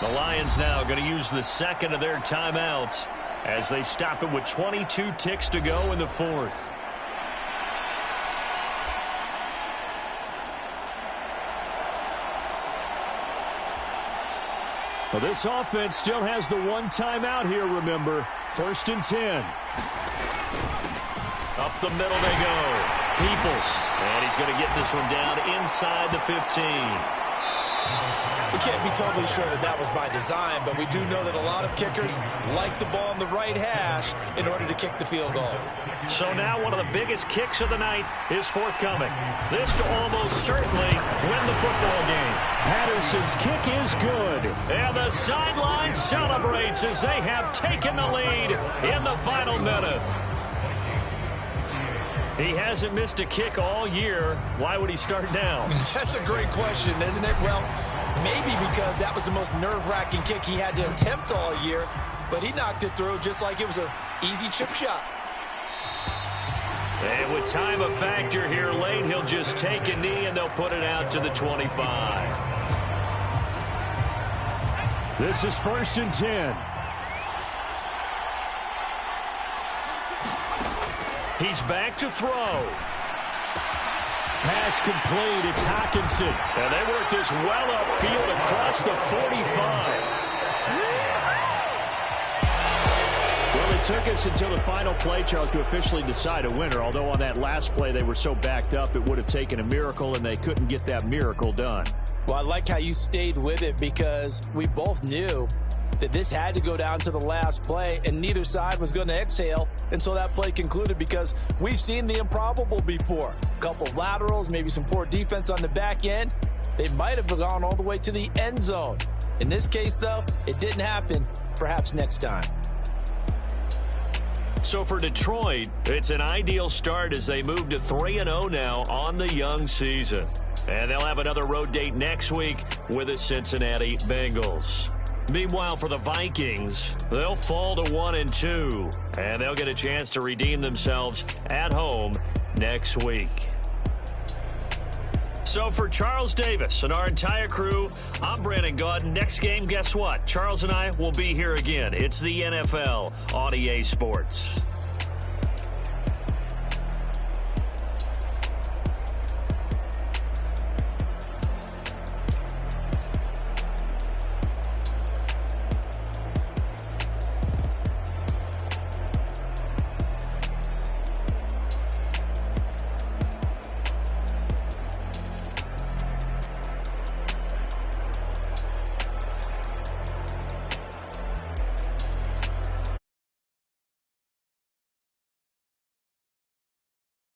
The Lions now going to use the 2nd of their timeouts as they stop it with 22 ticks to go in the fourth. Well, this offense still has the one timeout here, remember. 1st and 10. Up the middle they go. Peoples. And he's going to get this one down inside the 15. We can't be totally sure that that was by design, but we do know that a lot of kickers like the ball in the right hash in order to kick the field goal. So now one of the biggest kicks of the night is forthcoming. This to almost certainly win the football game. Patterson's kick is good. And the sideline celebrates as they have taken the lead in the final minute. He hasn't missed a kick all year. Why would he start now? That's a great question, isn't it? Well, maybe because that was the most nerve-wracking kick he had to attempt all year, but he knocked it through just like it was an easy chip shot. And with time a factor here late, he'll just take a knee and they'll put it out to the 25. This is 1st and 10. He's back to throw. Pass complete. It's Hockenson. And they work this well upfield across the 45. Well, it took us until the final play, Charles, to officially decide a winner. Although on that last play they were so backed up, it would have taken a miracle, and they couldn't get that miracle done. Well, I like how you stayed with it because we both knew that this had to go down to the last play, and neither side was going to exhale until that play concluded because we've seen the improbable before. A couple of laterals, maybe some poor defense on the back end. They might have gone all the way to the end zone. In this case, though, it didn't happen. Perhaps next time. So for Detroit, it's an ideal start as they move to 3-0 now on the young season. And they'll have another road date next week with the Cincinnati Bengals. Meanwhile, for the Vikings, they'll fall to 1-2, and they'll get a chance to redeem themselves at home next week. So for Charles Davis and our entire crew, I'm Brandon Gaudin. Next game, guess what? Charles and I will be here again. It's the NFL on EA Sports.